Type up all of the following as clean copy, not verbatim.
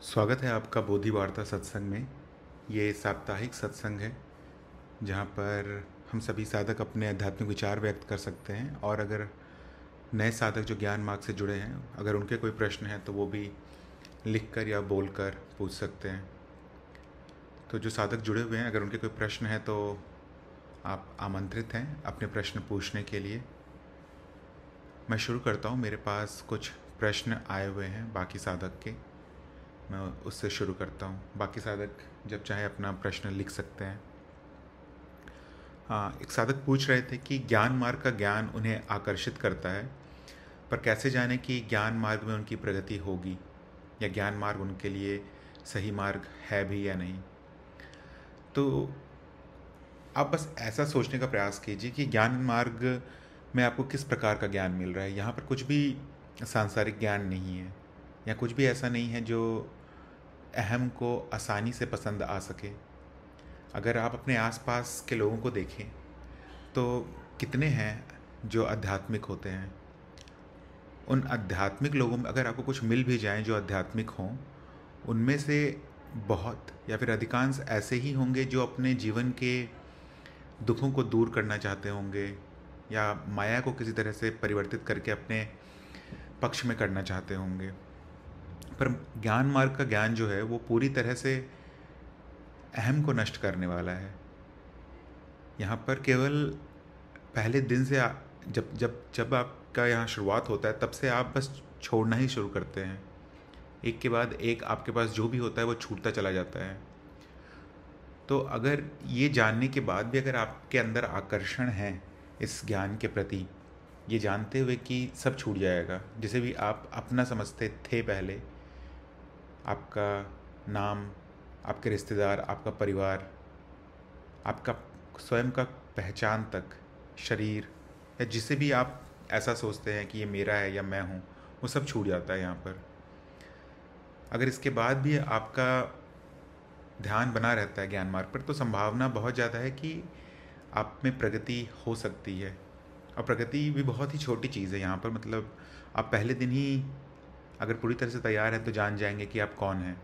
स्वागत है आपका बोधि वार्ता सत्संग में। ये साप्ताहिक सत्संग है जहाँ पर हम सभी साधक अपने आध्यात्मिक विचार व्यक्त कर सकते हैं, और अगर नए साधक जो ज्ञान मार्ग से जुड़े हैं, अगर उनके कोई प्रश्न हैं तो वो भी लिखकर या बोलकर पूछ सकते हैं। तो जो साधक जुड़े हुए हैं, अगर उनके कोई प्रश्न हैं तो आप आमंत्रित हैं अपने प्रश्न पूछने के लिए। मैं शुरू करता हूँ। मेरे पास कुछ प्रश्न आए हुए हैं बाकी साधक के, मैं उससे शुरू करता हूँ। बाकी साधक जब चाहे अपना प्रश्न लिख सकते हैं। हाँ, एक साधक पूछ रहे थे कि ज्ञान मार्ग का ज्ञान उन्हें आकर्षित करता है, पर कैसे जाने कि ज्ञान मार्ग में उनकी प्रगति होगी या ज्ञान मार्ग उनके लिए सही मार्ग है भी या नहीं। तो आप बस ऐसा सोचने का प्रयास कीजिए कि ज्ञान मार्ग में आपको किस प्रकार का ज्ञान मिल रहा है। यहाँ पर कुछ भी सांसारिक ज्ञान नहीं है, या कुछ भी ऐसा नहीं है जो अहम को आसानी से पसंद आ सके। अगर आप अपने आसपास के लोगों को देखें तो कितने हैं जो आध्यात्मिक होते हैं। उन आध्यात्मिक लोगों में अगर आपको कुछ मिल भी जाएं जो आध्यात्मिक हों, उनमें से बहुत या फिर अधिकांश ऐसे ही होंगे जो अपने जीवन के दुखों को दूर करना चाहते होंगे, या माया को किसी तरह से परिवर्तित करके अपने पक्ष में करना चाहते होंगे। पर ज्ञान मार्ग का ज्ञान जो है वो पूरी तरह से अहम को नष्ट करने वाला है। यहाँ पर केवल पहले दिन से जब जब जब आपका यहाँ शुरुआत होता है, तब से आप बस छोड़ना ही शुरू करते हैं। एक के बाद एक आपके पास जो भी होता है वो छूटता चला जाता है। तो अगर ये जानने के बाद भी अगर आपके अंदर आकर्षण है इस ज्ञान के प्रति, ये जानते हुए कि सब छूट जाएगा, जिसे भी आप अपना समझते थे पहले, आपका नाम, आपके रिश्तेदार, आपका परिवार, आपका स्वयं का पहचान तक, शरीर, या जिसे भी आप ऐसा सोचते हैं कि ये मेरा है या मैं हूँ, वो सब छूट जाता है यहाँ पर। अगर इसके बाद भी आपका ध्यान बना रहता है ज्ञान मार्ग पर, तो संभावना बहुत ज़्यादा है कि आप में प्रगति हो सकती है। और प्रगति भी बहुत ही छोटी चीज़ है यहाँ पर। मतलब आप पहले दिन ही अगर पूरी तरह से तैयार हैं तो जान जाएंगे कि आप कौन हैं,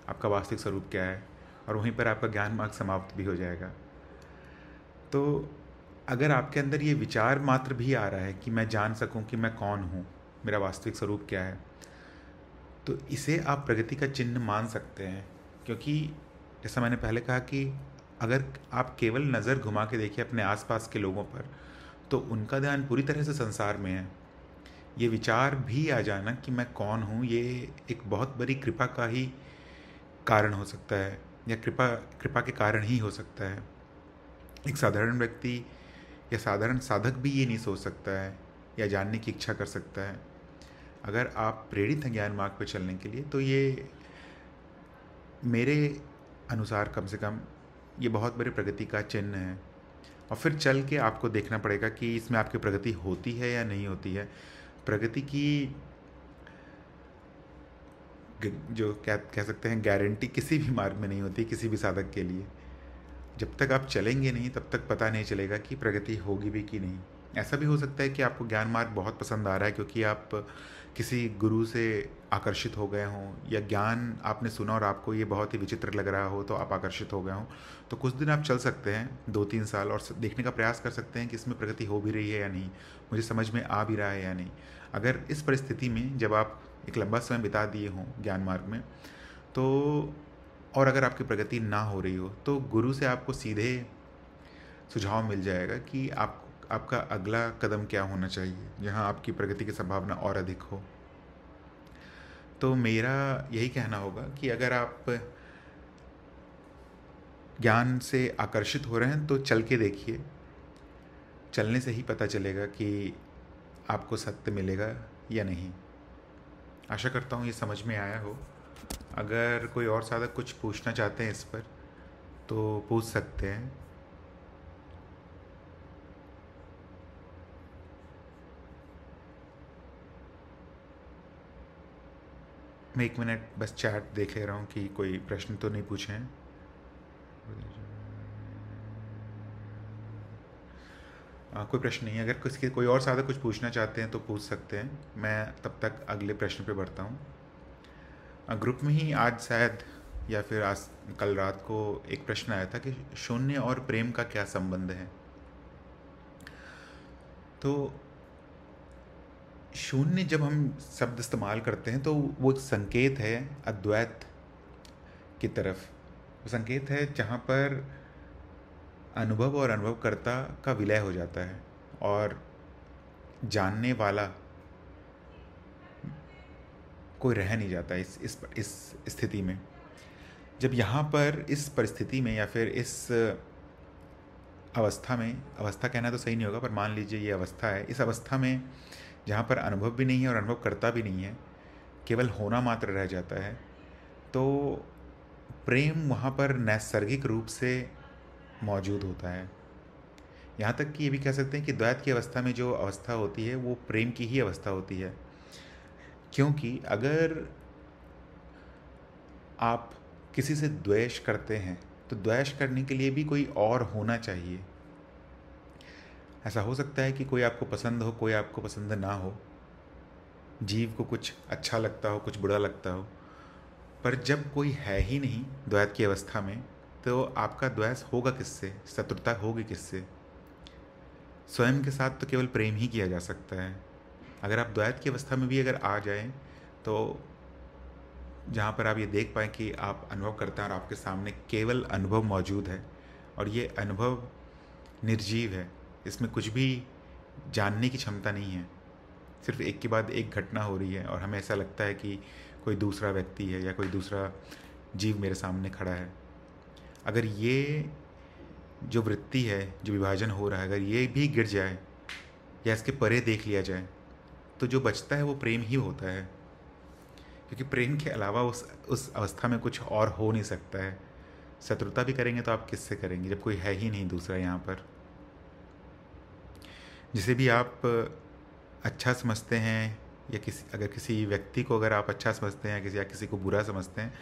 आपका वास्तविक स्वरूप क्या है, और वहीं पर आपका ज्ञान मार्ग समाप्त भी हो जाएगा। तो अगर आपके अंदर ये विचार मात्र भी आ रहा है कि मैं जान सकूं कि मैं कौन हूँ, मेरा वास्तविक स्वरूप क्या है, तो इसे आप प्रगति का चिन्ह मान सकते हैं। क्योंकि जैसा मैंने पहले कहा कि अगर आप केवल नज़र घुमा के देखिए अपने आसपास के लोगों पर, तो उनका ध्यान पूरी तरह से संसार में है। ये विचार भी आ जाना कि मैं कौन हूँ, ये एक बहुत बड़ी कृपा का ही कारण हो सकता है, या कृपा कृपा के कारण ही हो सकता है। एक साधारण व्यक्ति या साधारण साधक भी ये नहीं सोच सकता है या जानने की इच्छा कर सकता है। अगर आप प्रेरित हैं ज्ञान मार्ग पर चलने के लिए, तो ये मेरे अनुसार कम से कम ये बहुत बड़ी प्रगति का चिन्ह है। और फिर चल के आपको देखना पड़ेगा कि इसमें आपकी प्रगति होती है या नहीं होती है। प्रगति की जो क्या कह सकते हैं गारंटी किसी भी मार्ग में नहीं होती, किसी भी साधक के लिए। जब तक आप चलेंगे नहीं तब तक पता नहीं चलेगा कि प्रगति होगी भी कि नहीं। ऐसा भी हो सकता है कि आपको ज्ञान मार्ग बहुत पसंद आ रहा है क्योंकि आप किसी गुरु से आकर्षित हो गए हों, या ज्ञान आपने सुना और आपको ये बहुत ही विचित्र लग रहा हो तो आप आकर्षित हो गए हों। तो कुछ दिन आप चल सकते हैं, 2-3 साल, और देखने का प्रयास कर सकते हैं कि इसमें प्रगति हो भी रही है या नहीं, मुझे समझ में आ भी रहा है या नहीं। अगर इस परिस्थिति में जब आप एक लंबा समय बिता दिए हों ज्ञान मार्ग में, तो और अगर आपकी प्रगति ना हो रही हो, तो गुरु से आपको सीधे सुझाव मिल जाएगा कि आपका अगला कदम क्या होना चाहिए, जहां आपकी प्रगति की संभावना और अधिक हो। तो मेरा यही कहना होगा कि अगर आप ज्ञान से आकर्षित हो रहे हैं तो चल के देखिए। चलने से ही पता चलेगा कि आपको सत्य मिलेगा या नहीं। आशा करता हूँ ये समझ में आया हो। अगर कोई और साधक कुछ पूछना चाहते हैं इस पर तो पूछ सकते हैं। मैं 1 मिनट बस चैट देख ले रहा हूँ कि कोई प्रश्न तो नहीं पूछे हैं। कोई प्रश्न नहीं है। अगर किसी कोई और साधक कुछ पूछना चाहते हैं तो पूछ सकते हैं। मैं तब तक अगले प्रश्न पे बढ़ता हूँ। ग्रुप में ही आज शायद या फिर आज कल रात को एक प्रश्न आया था कि शून्य और प्रेम का क्या संबंध है। तो शून्य जब हम शब्द इस्तेमाल करते हैं तो वो एक संकेत है अद्वैत की तरफ। वो संकेत है जहाँ पर अनुभव और अनुभवकर्ता का विलय हो जाता है और जानने वाला कोई रह नहीं जाता इस स्थिति में। जब यहाँ पर इस परिस्थिति में या फिर इस अवस्था में, अवस्था कहना तो सही नहीं होगा पर मान लीजिए ये अवस्था है, इस अवस्था में जहाँ पर अनुभव भी नहीं है और अनुभव करता भी नहीं है, केवल होना मात्र रह जाता है, तो प्रेम वहाँ पर नैसर्गिक रूप से मौजूद होता है। यहाँ तक कि ये भी कह सकते हैं कि द्वैत की अवस्था में जो अवस्था होती है वो प्रेम की ही अवस्था होती है, क्योंकि अगर आप किसी से द्वेष करते हैं तो द्वेष करने के लिए भी कोई और होना चाहिए। ऐसा हो सकता है कि कोई आपको पसंद हो, कोई आपको पसंद ना हो, जीव को कुछ अच्छा लगता हो, कुछ बुरा लगता हो, पर जब कोई है ही नहीं द्वैत की अवस्था में, तो आपका द्वेष होगा किससे, शत्रुता होगी किससे? स्वयं के साथ तो केवल प्रेम ही किया जा सकता है। अगर आप द्वैत की अवस्था में भी अगर आ जाएं तो जहाँ पर आप ये देख पाएँ कि आप अनुभव करते हैं और आपके सामने केवल अनुभव मौजूद है और ये अनुभव निर्जीव है, इसमें कुछ भी जानने की क्षमता नहीं है, सिर्फ एक के बाद एक घटना हो रही है और हमें ऐसा लगता है कि कोई दूसरा व्यक्ति है या कोई दूसरा जीव मेरे सामने खड़ा है। अगर ये जो वृत्ति है, जो विभाजन हो रहा है, अगर ये भी गिर जाए या इसके परे देख लिया जाए तो जो बचता है वो प्रेम ही होता है, क्योंकि प्रेम के अलावा उस अवस्था में कुछ और हो नहीं सकता है। शत्रुता भी करेंगे तो आप किससे करेंगे जब कोई है ही नहीं दूसरा यहाँ पर। जिसे भी आप अच्छा समझते हैं या अगर किसी व्यक्ति को अगर आप अच्छा समझते हैं या किसी को बुरा समझते हैं,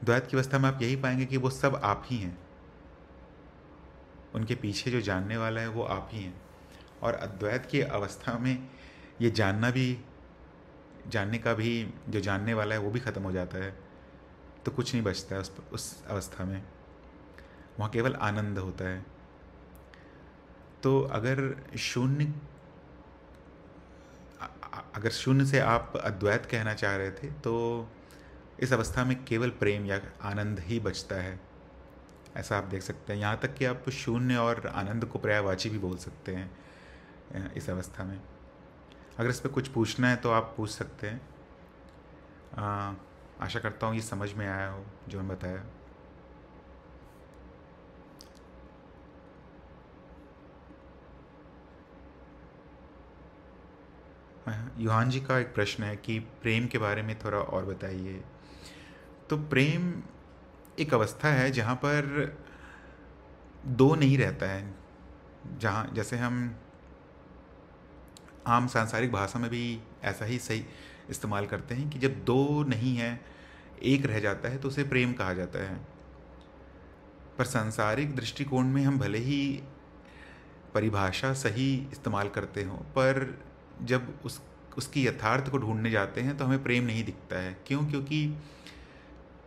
द्वैत की अवस्था में आप यही पाएंगे कि वो सब आप ही हैं, उनके पीछे जो जानने वाला है वो आप ही हैं। और अद्वैत की अवस्था में ये जानने का भी जो जानने वाला है वो भी ख़त्म हो जाता है, तो कुछ नहीं बचता है उस अवस्था में, वहाँ केवल आनंद होता है। तो अगर शून्य से आप अद्वैत कहना चाह रहे थे तो इस अवस्था में केवल प्रेम या आनंद ही बचता है, ऐसा आप देख सकते हैं। यहाँ तक कि आप शून्य और आनंद को पर्यायवाची भी बोल सकते हैं इस अवस्था में। अगर इस पर कुछ पूछना है तो आप पूछ सकते हैं। आशा करता हूँ ये समझ में आया हो जो मैं बताया। युहान जी का एक प्रश्न है कि प्रेम के बारे में थोड़ा और बताइए। तो प्रेम एक अवस्था है जहाँ पर दो नहीं रहता है, जहाँ जैसे हम आम सांसारिक भाषा में भी ऐसा ही सही इस्तेमाल करते हैं कि जब दो नहीं है एक रह जाता है तो उसे प्रेम कहा जाता है। पर सांसारिक दृष्टिकोण में हम भले ही परिभाषा सही इस्तेमाल करते हों, पर जब उसकी यथार्थ को ढूंढने जाते हैं तो हमें प्रेम नहीं दिखता है। क्यों? क्योंकि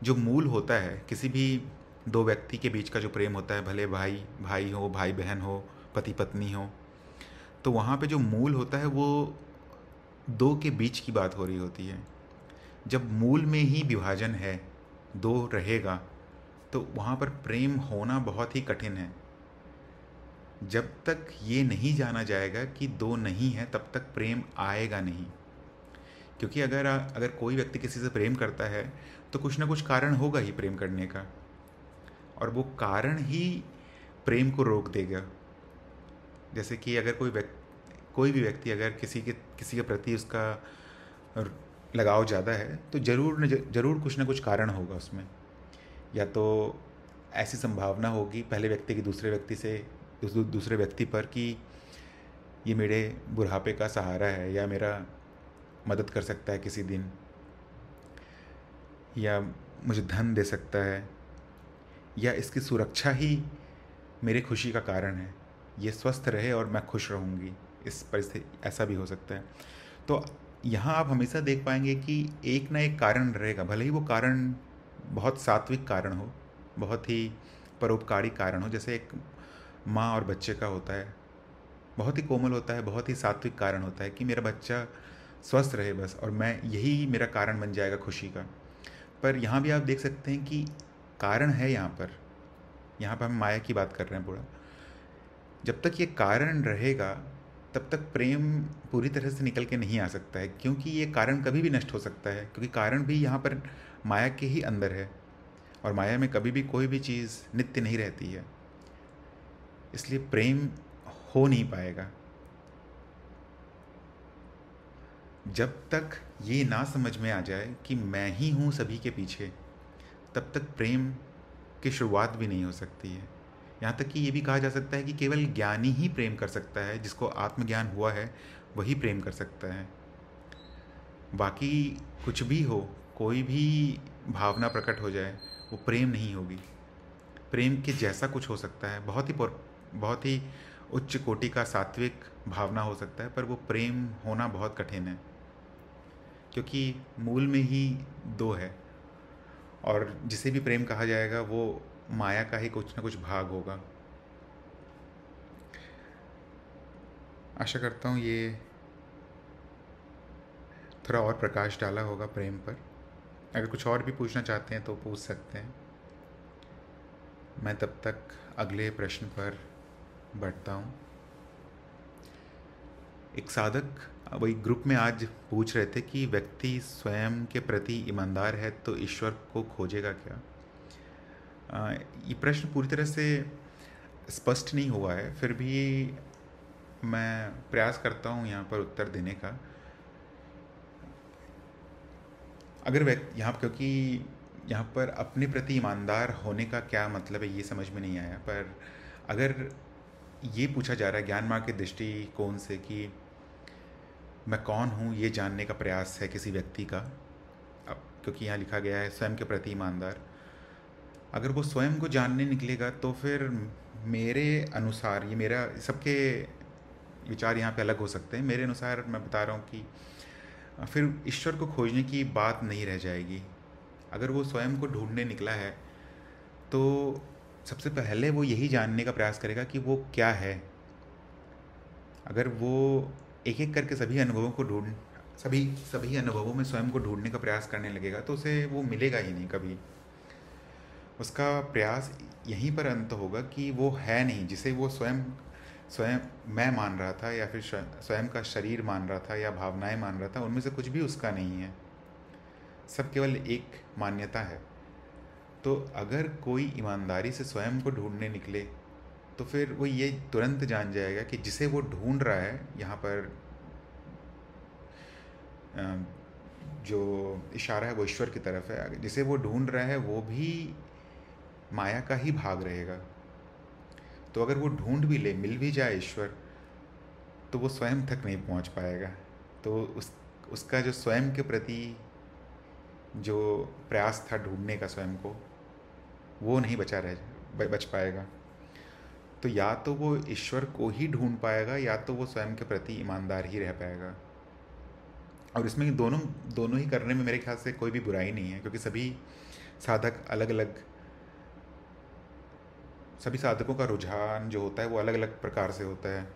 जो मूल होता है किसी भी दो व्यक्ति के बीच का जो प्रेम होता है, भले भाई भाई हो, भाई बहन हो, पति पत्नी हो, तो वहाँ पे जो मूल होता है वो दो के बीच की बात हो रही होती है। जब मूल में ही विभाजन है, दो रहेगा, तो वहाँ पर प्रेम होना बहुत ही कठिन है। जब तक ये नहीं जाना जाएगा कि दो नहीं है तब तक प्रेम आएगा नहीं। क्योंकि अगर कोई व्यक्ति किसी से प्रेम करता है तो कुछ ना कुछ कारण होगा ही प्रेम करने का, और वो कारण ही प्रेम को रोक देगा। जैसे कि अगर कोई भी व्यक्ति अगर किसी के प्रति उसका लगाव ज़्यादा है तो ज़रूर कुछ ना कुछ कारण होगा उसमें। या तो ऐसी संभावना होगी पहले व्यक्ति की दूसरे व्यक्ति पर कि ये मेरे बुढ़ापे का सहारा है या मेरा मदद कर सकता है किसी दिन, या मुझे धन दे सकता है, या इसकी सुरक्षा ही मेरे खुशी का कारण है, ये स्वस्थ रहे और मैं खुश रहूँगी इस परिस्थिति, ऐसा भी हो सकता है। तो यहाँ आप हमेशा देख पाएंगे कि एक ना एक कारण रहेगा, भले ही वो कारण बहुत सात्विक कारण हो, बहुत ही परोपकारी कारण हो। जैसे एक माँ और बच्चे का होता है, बहुत ही कोमल होता है, बहुत ही सात्विक कारण होता है कि मेरा बच्चा स्वस्थ रहे बस, और मैं यही मेरा कारण बन जाएगा खुशी का। पर यहाँ भी आप देख सकते हैं कि कारण है यहाँ पर हम माया की बात कर रहे हैं पूरा। जब तक ये कारण रहेगा तब तक प्रेम पूरी तरह से निकल के नहीं आ सकता है, क्योंकि ये कारण कभी भी नष्ट हो सकता है, क्योंकि कारण भी यहाँ पर माया के ही अंदर है, और माया में कभी भी कोई भी चीज़ नित्य नहीं रहती है, इसलिए प्रेम हो नहीं पाएगा। जब तक ये ना समझ में आ जाए कि मैं ही हूँ सभी के पीछे, तब तक प्रेम की शुरुआत भी नहीं हो सकती है। यहाँ तक कि ये भी कहा जा सकता है कि केवल ज्ञानी ही प्रेम कर सकता है, जिसको आत्मज्ञान हुआ है वही प्रेम कर सकता है। बाकी कुछ भी हो, कोई भी भावना प्रकट हो जाए, वो प्रेम नहीं होगी। प्रेम के जैसा कुछ हो सकता है, बहुत ही उच्च कोटि का सात्विक भावना हो सकता है, पर वो प्रेम होना बहुत कठिन है, क्योंकि मूल में ही दो है, और जिसे भी प्रेम कहा जाएगा वो माया का ही कुछ ना कुछ भाग होगा। आशा करता हूँ ये थोड़ा और प्रकाश डाला होगा प्रेम पर। अगर कुछ और भी पूछना चाहते हैं तो पूछ सकते हैं। मैं तब तक अगले प्रश्न पर बढ़ता हूँ। एक साधक वही ग्रुप में आज पूछ रहे थे कि व्यक्ति स्वयं के प्रति ईमानदार है तो ईश्वर को खोजेगा क्या। ये प्रश्न पूरी तरह से स्पष्ट नहीं हुआ है, फिर भी मैं प्रयास करता हूँ यहाँ पर उत्तर देने का। अगर व्यक्ति यहाँ, क्योंकि यहाँ पर अपने प्रति ईमानदार होने का क्या मतलब है ये समझ में नहीं आया, पर अगर ये पूछा जा रहा है ज्ञान मार्ग के दृष्टिकोण से कि मैं कौन हूँ ये जानने का प्रयास है किसी व्यक्ति का, अब क्योंकि यहाँ लिखा गया है स्वयं के प्रति ईमानदार, अगर वो स्वयं को जानने निकलेगा तो फिर मेरे अनुसार, ये मेरा, सबके विचार यहाँ पे अलग हो सकते हैं, मेरे अनुसार मैं बता रहा हूँ कि फिर ईश्वर को खोजने की बात नहीं रह जाएगी। अगर वो स्वयं को ढूंढने निकला है तो सबसे पहले वो यही जानने का प्रयास करेगा कि वो क्या है। अगर वो एक एक करके सभी सभी अनुभवों में स्वयं को ढूंढने का प्रयास करने लगेगा तो उसे वो मिलेगा ही नहीं कभी। उसका प्रयास यहीं पर अंत होगा कि वो है नहीं, जिसे वो स्वयं स्वयं मैं मान रहा था, या फिर स्वयं का शरीर मान रहा था, या भावनाएं मान रहा था, उनमें से कुछ भी उसका नहीं है, सब केवल एक मान्यता है। तो अगर कोई ईमानदारी से स्वयं को ढूंढने निकले तो फिर वो ये तुरंत जान जाएगा कि जिसे वो ढूंढ रहा है, यहाँ पर जो इशारा है वो ईश्वर की तरफ है, जिसे वो ढूंढ रहा है वो भी माया का ही भाग रहेगा। तो अगर वो ढूंढ भी ले, मिल भी जाए ईश्वर, तो वो स्वयं तक नहीं पहुंच पाएगा। तो उसका जो स्वयं के प्रति जो प्रयास था ढूंढने का स्वयं को, वो नहीं बच पाएगा। तो या तो वो ईश्वर को ही ढूंढ पाएगा, या तो वो स्वयं के प्रति ईमानदार ही रह पाएगा। और इसमें दोनों दोनों ही करने में मेरे ख्याल से कोई भी बुराई नहीं है, क्योंकि सभी साधकों का रुझान जो होता है वो अलग अलग प्रकार से होता है,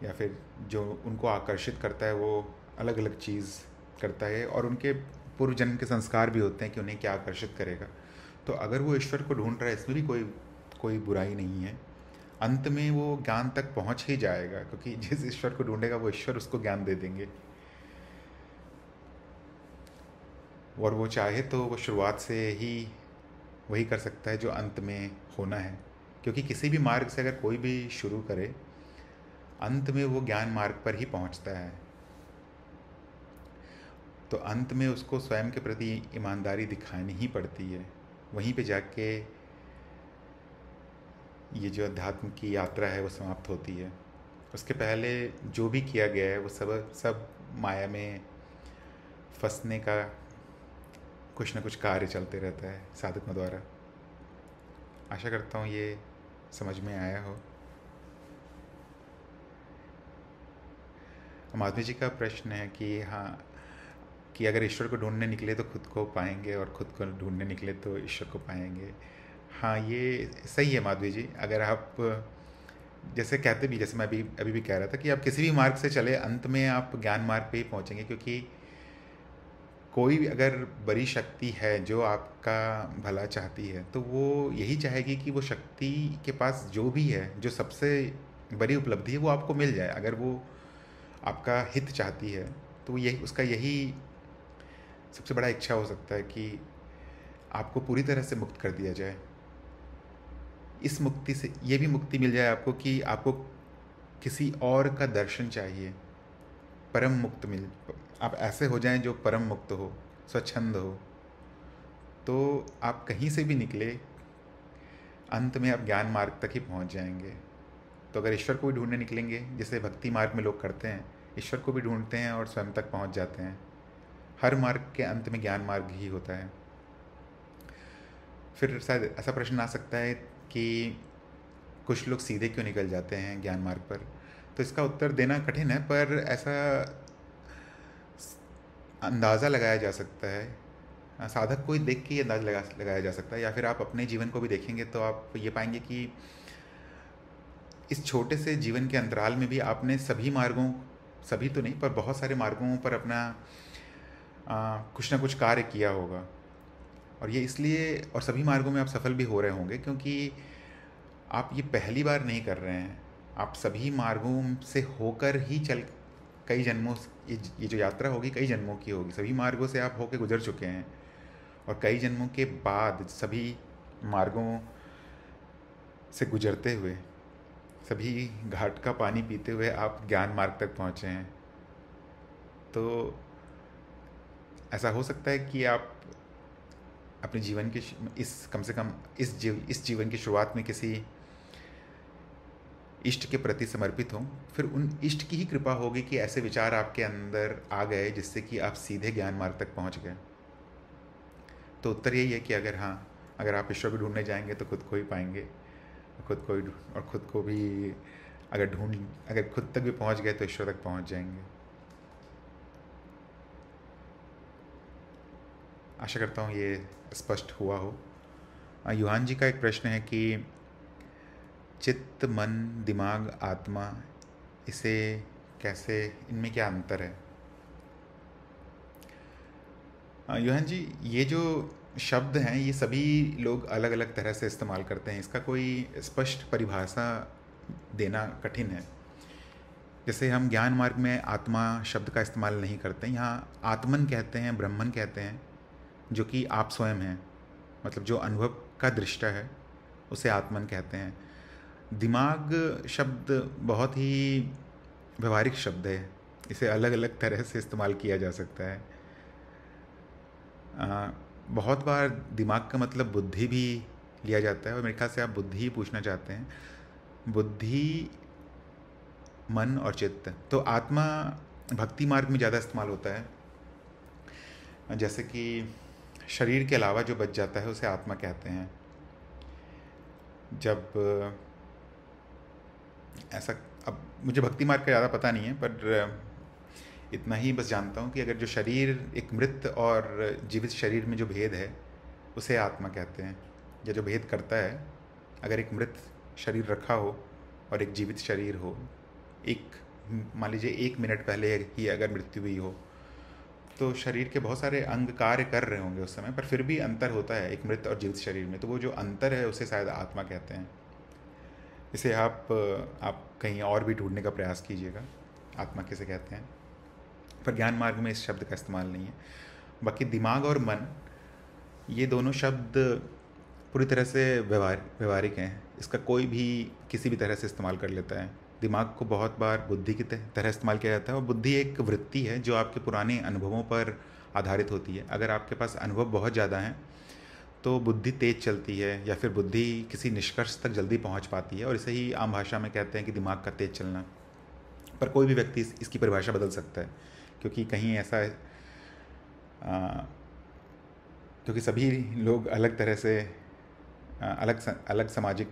या फिर जो उनको आकर्षित करता है वो अलग अलग चीज़ करता है, और उनके पूर्व जन्म के संस्कार भी होते हैं कि उन्हें क्या आकर्षित करेगा। तो अगर वो ईश्वर को ढूंढ रहा है, इसमें भी कोई बुराई नहीं है। अंत में वो ज्ञान तक पहुंच ही जाएगा, क्योंकि जिस ईश्वर को ढूंढेगा वो ईश्वर उसको ज्ञान दे देंगे। और वो चाहे तो वो शुरुआत से ही वही कर सकता है जो अंत में होना है, क्योंकि किसी भी मार्ग से अगर कोई भी शुरू करे, अंत में वो ज्ञान मार्ग पर ही पहुंचता है। तो अंत में उसको स्वयं के प्रति ईमानदारी दिखानी ही पड़ती है, वहीं पे जाके ये जो अध्यात्म की यात्रा है वो समाप्त होती है। उसके पहले जो भी किया गया है वो सब माया में फंसने का कुछ ना कुछ कार्य चलते रहता है साधकों द्वारा। आशा करता हूँ ये समझ में आया हो। माधवी जी का प्रश्न है कि हाँ, कि अगर ईश्वर को ढूंढने निकले तो खुद को पाएंगे और खुद को ढूंढने निकले तो ईश्वर को पाएंगे। हाँ, ये सही है माधवी जी। अगर आप जैसे कहते भी, जैसे मैं अभी अभी भी कह रहा था कि आप किसी भी मार्ग से चले, अंत में आप ज्ञान मार्ग पे ही पहुंचेंगे, क्योंकि कोई भी अगर बड़ी शक्ति है जो आपका भला चाहती है तो वो यही चाहेगी कि वो शक्ति के पास जो भी है, जो सबसे बड़ी उपलब्धि है, वो आपको मिल जाए। अगर वो आपका हित चाहती है तो यही उसका यही सबसे बड़ा इच्छा हो सकता है कि आपको पूरी तरह से मुक्त कर दिया जाए। इस मुक्ति से ये भी मुक्ति मिल जाए आपको कि आपको किसी और का दर्शन चाहिए, परम मुक्त मिल, आप ऐसे हो जाएं जो परम मुक्त हो, स्वच्छंद हो, तो आप कहीं से भी निकले, अंत में आप ज्ञान मार्ग तक ही पहुंच जाएंगे। तो अगर ईश्वर को भी ढूंढने निकलेंगे, जैसे भक्ति मार्ग में लोग करते हैं, ईश्वर को भी ढूंढते हैं और स्वयं तक पहुंच जाते हैं। हर मार्ग के अंत में ज्ञान मार्ग ही होता है। फिर शायद ऐसा प्रश्न आ सकता है कि कुछ लोग सीधे क्यों निकल जाते हैं ज्ञान मार्ग पर। तो इसका उत्तर देना कठिन है, पर ऐसा अंदाज़ा लगाया जा सकता है, साधक को ही देख के ये अंदाज़ा लगाया जा सकता है, या फिर आप अपने जीवन को भी देखेंगे तो आप ये पाएंगे कि इस छोटे से जीवन के अंतराल में भी आपने सभी मार्गों, सभी तो नहीं पर बहुत सारे मार्गों पर अपना कुछ ना कुछ कार्य किया होगा। और ये इसलिए, और सभी मार्गों में आप सफल भी हो रहे होंगे क्योंकि आप ये पहली बार नहीं कर रहे हैं। आप सभी मार्गों से होकर ही चल, कई जन्मों, ये जो यात्रा होगी कई जन्मों की होगी, सभी मार्गों से आप होकर गुजर चुके हैं। और कई जन्मों के बाद सभी मार्गों से गुजरते हुए, सभी घाट का पानी पीते हुए आप ज्ञान मार्ग तक पहुँचे हैं। तो ऐसा हो सकता है कि आप अपने जीवन के इस, कम से कम इस जीवन की शुरुआत में किसी इष्ट के प्रति समर्पित हों, फिर उन इष्ट की ही कृपा होगी कि ऐसे विचार आपके अंदर आ गए जिससे कि आप सीधे ज्ञान मार्ग तक पहुंच गए। तो उत्तर यही है कि अगर हाँ, अगर आप ईश्वर को ढूंढने जाएंगे तो खुद को ही पाएंगे, खुद को ही, और खुद को भी अगर खुद तक भी पहुंच गए तो ईश्वर तक पहुंच जाएंगे। आशा करता हूँ ये स्पष्ट हुआ हो। युहान जी का एक प्रश्न है कि चित्त, मन, दिमाग, आत्मा, इसे कैसे, इनमें क्या अंतर है? युहान जी, ये जो शब्द हैं ये सभी लोग अलग अलग तरह से इस्तेमाल करते हैं, इसका कोई स्पष्ट परिभाषा देना कठिन है। जैसे हम ज्ञान मार्ग में आत्मा शब्द का इस्तेमाल नहीं करते, यहाँ आत्मन कहते हैं, ब्रह्मन कहते हैं, जो कि आप स्वयं हैं, मतलब जो अनुभव का दृष्टा है उसे आत्मन कहते हैं। दिमाग शब्द बहुत ही व्यवहारिक शब्द है, इसे अलग अलग तरह से इस्तेमाल किया जा सकता है। बहुत बार दिमाग का मतलब बुद्धि भी लिया जाता है, और मेरे ख्याल से आप बुद्धि ही पूछना चाहते हैं। बुद्धि, मन और चित्त। तो आत्मा भक्ति मार्ग में ज़्यादा इस्तेमाल होता है, जैसे कि शरीर के अलावा जो बच जाता है उसे आत्मा कहते हैं। जब ऐसा, अब मुझे भक्ति मार्ग का ज़्यादा पता नहीं है, पर इतना ही बस जानता हूँ कि अगर जो शरीर, एक मृत और जीवित शरीर में जो भेद है उसे आत्मा कहते हैं, या जो भेद करता है। अगर एक मृत शरीर रखा हो और एक जीवित शरीर हो, एक, मान लीजिए 1 मिनट पहले ही अगर मृत्यु हुई हो, तो शरीर के बहुत सारे अंग कार्य कर रहे होंगे उस समय, पर फिर भी अंतर होता है एक मृत और जीवित शरीर में। तो वो जो अंतर है उसे शायद आत्मा कहते हैं। इसे आप कहीं और भी ढूंढने का प्रयास कीजिएगा, आत्मा किसे कहते हैं, पर ज्ञान मार्ग में इस शब्द का इस्तेमाल नहीं है। बाकी दिमाग और मन, ये दोनों शब्द पूरी तरह से व्यवहारिक हैं, इसका कोई भी किसी भी तरह से इस्तेमाल कर लेता है। दिमाग को बहुत बार बुद्धि की तरह इस्तेमाल किया जाता है, और बुद्धि एक वृत्ति है जो आपके पुराने अनुभवों पर आधारित होती है। अगर आपके पास अनुभव बहुत ज़्यादा हैं तो बुद्धि तेज़ चलती है, या फिर बुद्धि किसी निष्कर्ष तक जल्दी पहुंच पाती है, और इसे ही आम भाषा में कहते हैं कि दिमाग का तेज़ चलना। पर कोई भी व्यक्ति इसकी परिभाषा बदल सकता है, क्योंकि कहीं ऐसा है, क्योंकि सभी लोग अलग तरह से अलग सामाजिक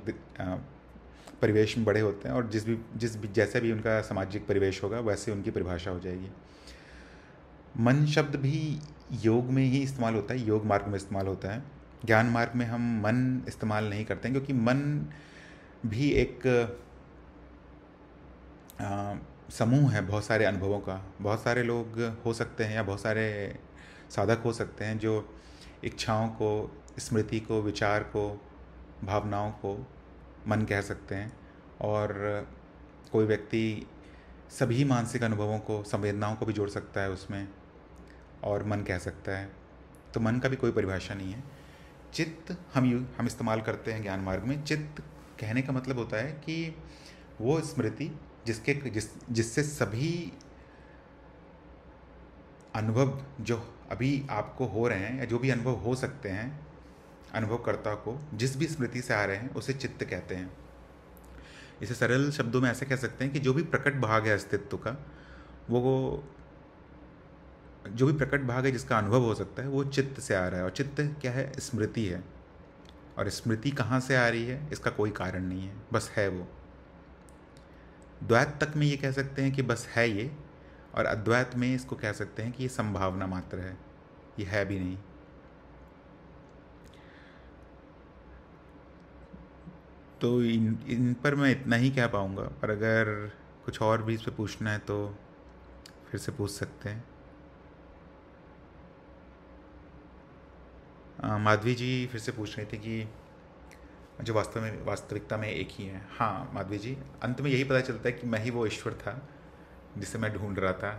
परिवेश में बड़े होते हैं, और जैसे भी उनका सामाजिक परिवेश होगा वैसे उनकी परिभाषा हो जाएगी। मन शब्द भी योग में ही इस्तेमाल होता है, योग मार्ग में इस्तेमाल होता है। ज्ञान मार्ग में हम मन इस्तेमाल नहीं करते हैं, क्योंकि मन भी एक समूह है बहुत सारे अनुभवों का। बहुत सारे लोग हो सकते हैं या बहुत सारे साधक हो सकते हैं जो इच्छाओं को, स्मृति को, विचार को, भावनाओं को मन कह सकते हैं, और कोई व्यक्ति सभी मानसिक अनुभवों को, संवेदनाओं को भी जोड़ सकता है उसमें और मन कह सकता है। तो मन का भी कोई परिभाषा नहीं है। चित्त हम इस्तेमाल करते हैं ज्ञान मार्ग में। चित्त कहने का मतलब होता है कि वो स्मृति जिससे सभी अनुभव जो अभी आपको हो रहे हैं या जो भी अनुभव हो सकते हैं अनुभवकर्ता को, जिस भी स्मृति से आ रहे हैं उसे चित्त कहते हैं। इसे सरल शब्दों में ऐसे कह सकते हैं कि जो भी प्रकट भाग है अस्तित्व का, वो जो भी प्रकट भाग है जिसका अनुभव हो सकता है वो चित्त से आ रहा है। और चित्त क्या है? स्मृति है। और स्मृति कहाँ से आ रही है इसका कोई कारण नहीं है, बस है वो। द्वैत तक में ये कह सकते हैं कि बस है ये, और अद्वैत में इसको कह सकते हैं कि ये संभावना मात्र है, ये है भी नहीं। तो इन पर मैं इतना ही कह पाऊँगा, पर अगर कुछ और भी इस पर पूछना है तो फिर से पूछ सकते हैं। माधवी जी फिर से पूछ रही थी कि जो वास्तविकता में एक ही है। हाँ माधवी जी, अंत में यही पता चलता है कि मैं ही वो ईश्वर था जिसे मैं ढूंढ रहा था।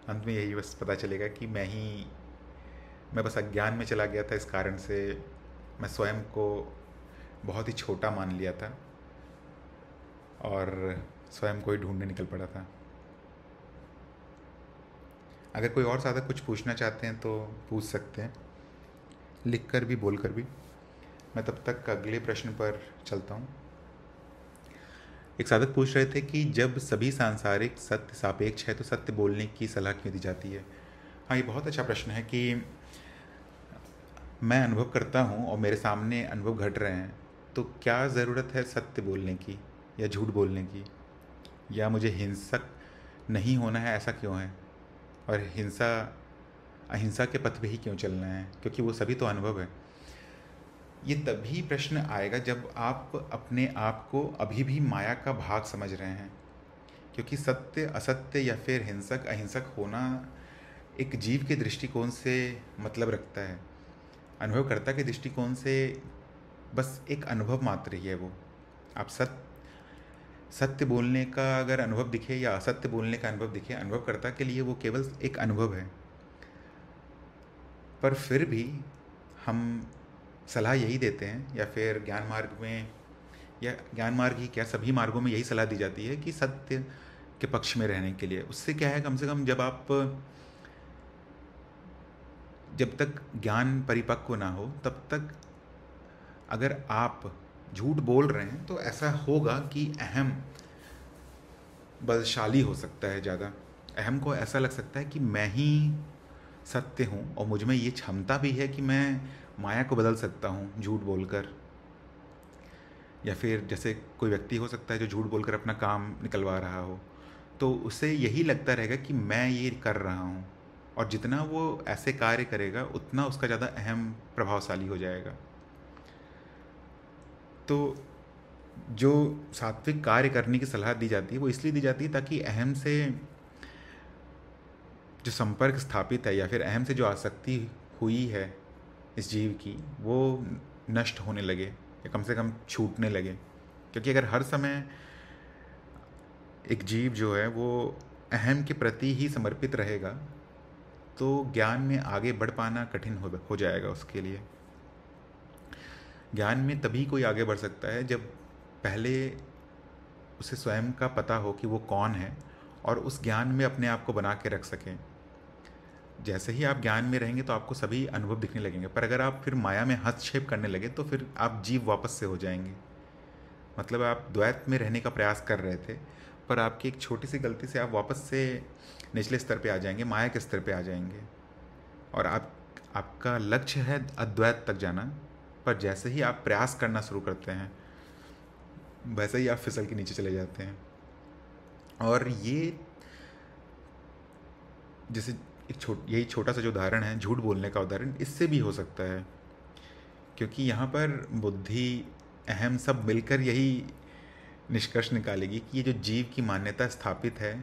अंत में यही बस पता चलेगा कि मैं बस अज्ञान में चला गया था। इस कारण से मैं स्वयं को बहुत ही छोटा मान लिया था और स्वयं को ही ढूंढने निकल पड़ा था। अगर कोई और साधक कुछ पूछना चाहते हैं तो पूछ सकते हैं, लिख कर भी, बोल कर भी। मैं तब तक अगले प्रश्न पर चलता हूँ। एक साधक पूछ रहे थे कि जब सभी सांसारिक सत्य सापेक्ष है तो सत्य बोलने की सलाह क्यों दी जाती है? हाँ, ये बहुत अच्छा प्रश्न है कि मैं अनुभव करता हूँ और मेरे सामने अनुभव घट रहे हैं, तो क्या ज़रूरत है सत्य बोलने की या झूठ बोलने की, या मुझे हिंसक नहीं होना है ऐसा क्यों है, और अहिंसा के पथ पे ही क्यों चलना है, क्योंकि वो सभी तो अनुभव है। ये तभी प्रश्न आएगा जब आप अपने आप को अभी भी माया का भाग समझ रहे हैं, क्योंकि सत्य असत्य या फिर हिंसक अहिंसक होना एक जीव के दृष्टिकोण से मतलब रखता है। अनुभवकर्ता के दृष्टिकोण से बस एक अनुभव मात्र ही है वो। आप सत्य बोलने का अगर अनुभव दिखे या असत्य बोलने का अनुभव दिखे, अनुभवकर्ता के लिए वो केवल एक अनुभव है। पर फिर भी हम सलाह यही देते हैं, या फिर ज्ञान मार्ग में, या ज्ञान मार्ग ही क्या, सभी मार्गों में यही सलाह दी जाती है कि सत्य के पक्ष में रहने के लिए। उससे क्या है, कम से कम जब तक ज्ञान परिपक्व ना हो तब तक अगर आप झूठ बोल रहे हैं तो ऐसा होगा कि अहम बलशाली हो सकता है ज़्यादा। अहम को ऐसा लग सकता है कि मैं ही सत्य हूँ और मुझ में ये क्षमता भी है कि मैं माया को बदल सकता हूँ झूठ बोलकर। या फिर जैसे कोई व्यक्ति हो सकता है जो झूठ बोलकर अपना काम निकलवा रहा हो, तो उसे यही लगता रहेगा कि मैं ये कर रहा हूँ, और जितना वो ऐसे कार्य करेगा उतना उसका ज़्यादा अहम प्रभावशाली हो जाएगा। तो जो सात्विक कार्य करने की सलाह दी जाती है वो इसलिए दी जाती है ताकि अहम से जो संपर्क स्थापित है या फिर अहम से जो आसक्ति हुई है इस जीव की, वो नष्ट होने लगे या कम से कम छूटने लगे। क्योंकि अगर हर समय एक जीव जो है वो अहम के प्रति ही समर्पित रहेगा तो ज्ञान में आगे बढ़ पाना कठिन हो जाएगा उसके लिए। ज्ञान में तभी कोई आगे बढ़ सकता है जब पहले उसे स्वयं का पता हो कि वो कौन है, और उस ज्ञान में अपने आप को बना के रख सकें। जैसे ही आप ज्ञान में रहेंगे तो आपको सभी अनुभव दिखने लगेंगे, पर अगर आप फिर माया में हस्तक्षेप करने लगे तो फिर आप जीव वापस से हो जाएंगे। मतलब आप द्वैत में रहने का प्रयास कर रहे थे, पर आपकी एक छोटी सी गलती से आप वापस से निचले स्तर पे आ जाएंगे, माया के स्तर पे आ जाएंगे, और आपका लक्ष्य है अद्वैत तक जाना। पर जैसे ही आप प्रयास करना शुरू करते हैं वैसे ही आप फिसल के नीचे चले जाते हैं। और ये जैसे यही छोटा सा जो उदाहरण है, झूठ बोलने का उदाहरण, इससे भी हो सकता है, क्योंकि यहाँ पर बुद्धि, अहम, सब मिलकर यही निष्कर्ष निकालेगी कि ये जो जीव की मान्यता स्थापित है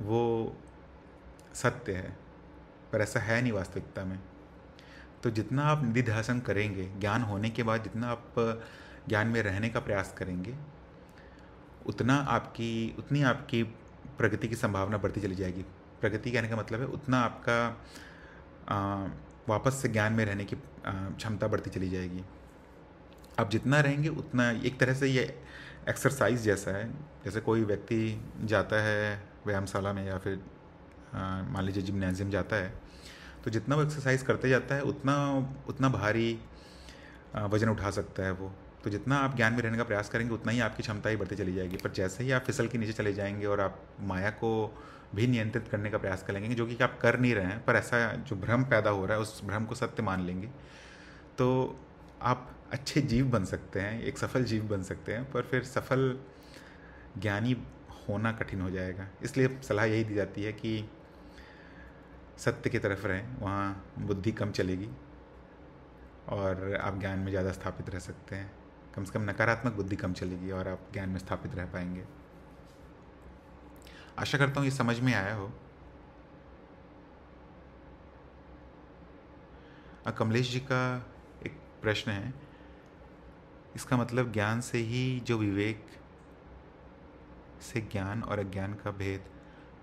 वो सत्य है, पर ऐसा है नहीं वास्तविकता में। तो जितना आप निधिध्यासन करेंगे, ज्ञान होने के बाद जितना आप ज्ञान में रहने का प्रयास करेंगे, उतनी आपकी प्रगति की संभावना बढ़ती चली जाएगी। प्रगति कहने का मतलब है उतना आपका वापस से ज्ञान में रहने की क्षमता बढ़ती चली जाएगी। आप जितना रहेंगे उतना, एक तरह से ये एक्सरसाइज जैसा है। जैसे कोई व्यक्ति जाता है व्यायामशाला में या फिर मान लीजिए जिम्नेजियम जाता है, तो जितना वो एक्सरसाइज करते जाता है उतना भारी वजन उठा सकता है वो। तो जितना आप ज्ञान में रहने का प्रयास करेंगे उतना ही आपकी क्षमता ही बढ़ती चली जाएगी। पर जैसे ही आप फिसल के नीचे चले जाएंगे और आप माया को भी नियंत्रित करने का प्रयास करेंगे, जो कि आप कर नहीं रहे हैं, पर ऐसा जो भ्रम पैदा हो रहा है उस भ्रम को सत्य मान लेंगे, तो आप अच्छे जीव बन सकते हैं, एक सफल जीव बन सकते हैं। पर फिर सफल ज्ञानी होना कठिन हो जाएगा। इसलिए सलाह यही दी जाती है कि सत्य की तरफ रहें, वहाँ बुद्धि कम चलेगी और आप ज्ञान में ज़्यादा स्थापित रह सकते हैं। कम से कम नकारात्मक बुद्धि कम चलेगी और आप ज्ञान में स्थापित रह पाएंगे। आशा करता हूँ ये समझ में आया हो। कमलेश जी का एक प्रश्न है, इसका मतलब ज्ञान से ही जो विवेक से ज्ञान और अज्ञान का भेद,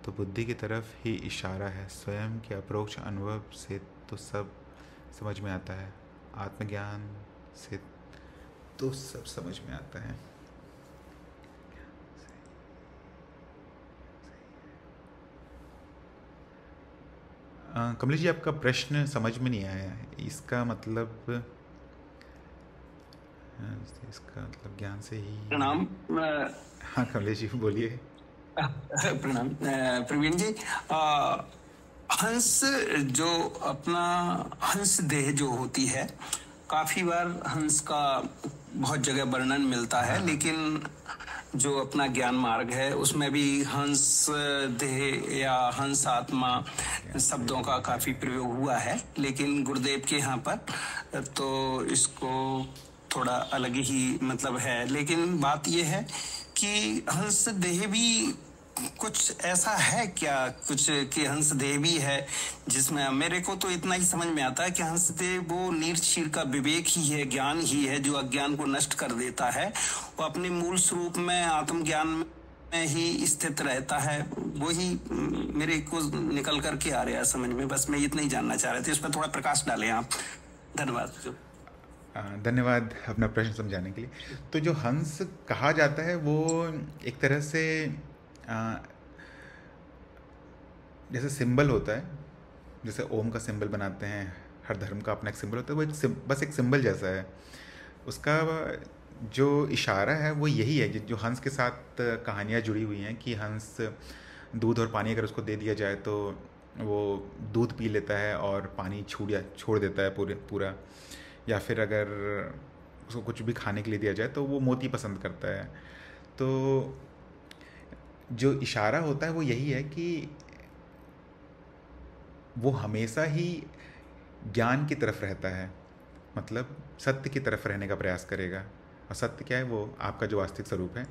तो बुद्धि की तरफ ही इशारा है। स्वयं के अपरोक्ष अनुभव से तो सब समझ में आता है, आत्मज्ञान से तो सब समझ में आता है। कमलेश जी, आपका प्रश्न समझ में नहीं आया। इसका मतलब ज्ञान से ही। प्रणाम। हाँ कमलेश जी बोलिए। प्रणाम प्रवीण जी। हंस जो अपना हंस देह जो होती है, काफी बार हंस का बहुत जगह वर्णन मिलता है, लेकिन जो अपना ज्ञान मार्ग है उसमें भी हंस देह या हंस आत्मा शब्दों का काफी प्रयोग हुआ है। लेकिन गुरुदेव के यहाँ पर तो इसको थोड़ा अलग ही मतलब है। लेकिन बात यह है कि हंस देह भी कुछ ऐसा है क्या, कुछ कि हंस देह भी है जिसमें मेरे को तो इतना ही समझ में आता है कि हंस देह वो नीर क्षीर का विवेक ही है, ज्ञान ही है, जो अज्ञान को नष्ट कर देता है। वो अपने मूल स्वरूप में आत्मज्ञान में ही स्थित रहता है। वही मेरे को निकल करके आ रहा है समझ में। बस मैं इतना ही जानना चाह रहे थे, इस पर थोड़ा प्रकाश डालें आप। धन्यवाद। धन्यवाद अपना प्रश्न समझाने के लिए। तो जो हंस कहा जाता है वो एक तरह से जैसे सिंबल होता है, जैसे ओम का सिंबल बनाते हैं, हर धर्म का अपना एक सिंबल होता है, वो बस एक सिंबल जैसा है। उसका जो इशारा है वो यही है, जो हंस के साथ कहानियाँ जुड़ी हुई हैं कि हंस दूध और पानी अगर उसको दे दिया जाए तो वो दूध पी लेता है और पानी छोड़ देता है पूरा। या फिर अगर उसको कुछ भी खाने के लिए दिया जाए तो वो मोती पसंद करता है। तो जो इशारा होता है वो यही है कि वो हमेशा ही ज्ञान की तरफ रहता है, मतलब सत्य की तरफ रहने का प्रयास करेगा। और सत्य क्या है? वो आपका जो वास्तविक स्वरूप है।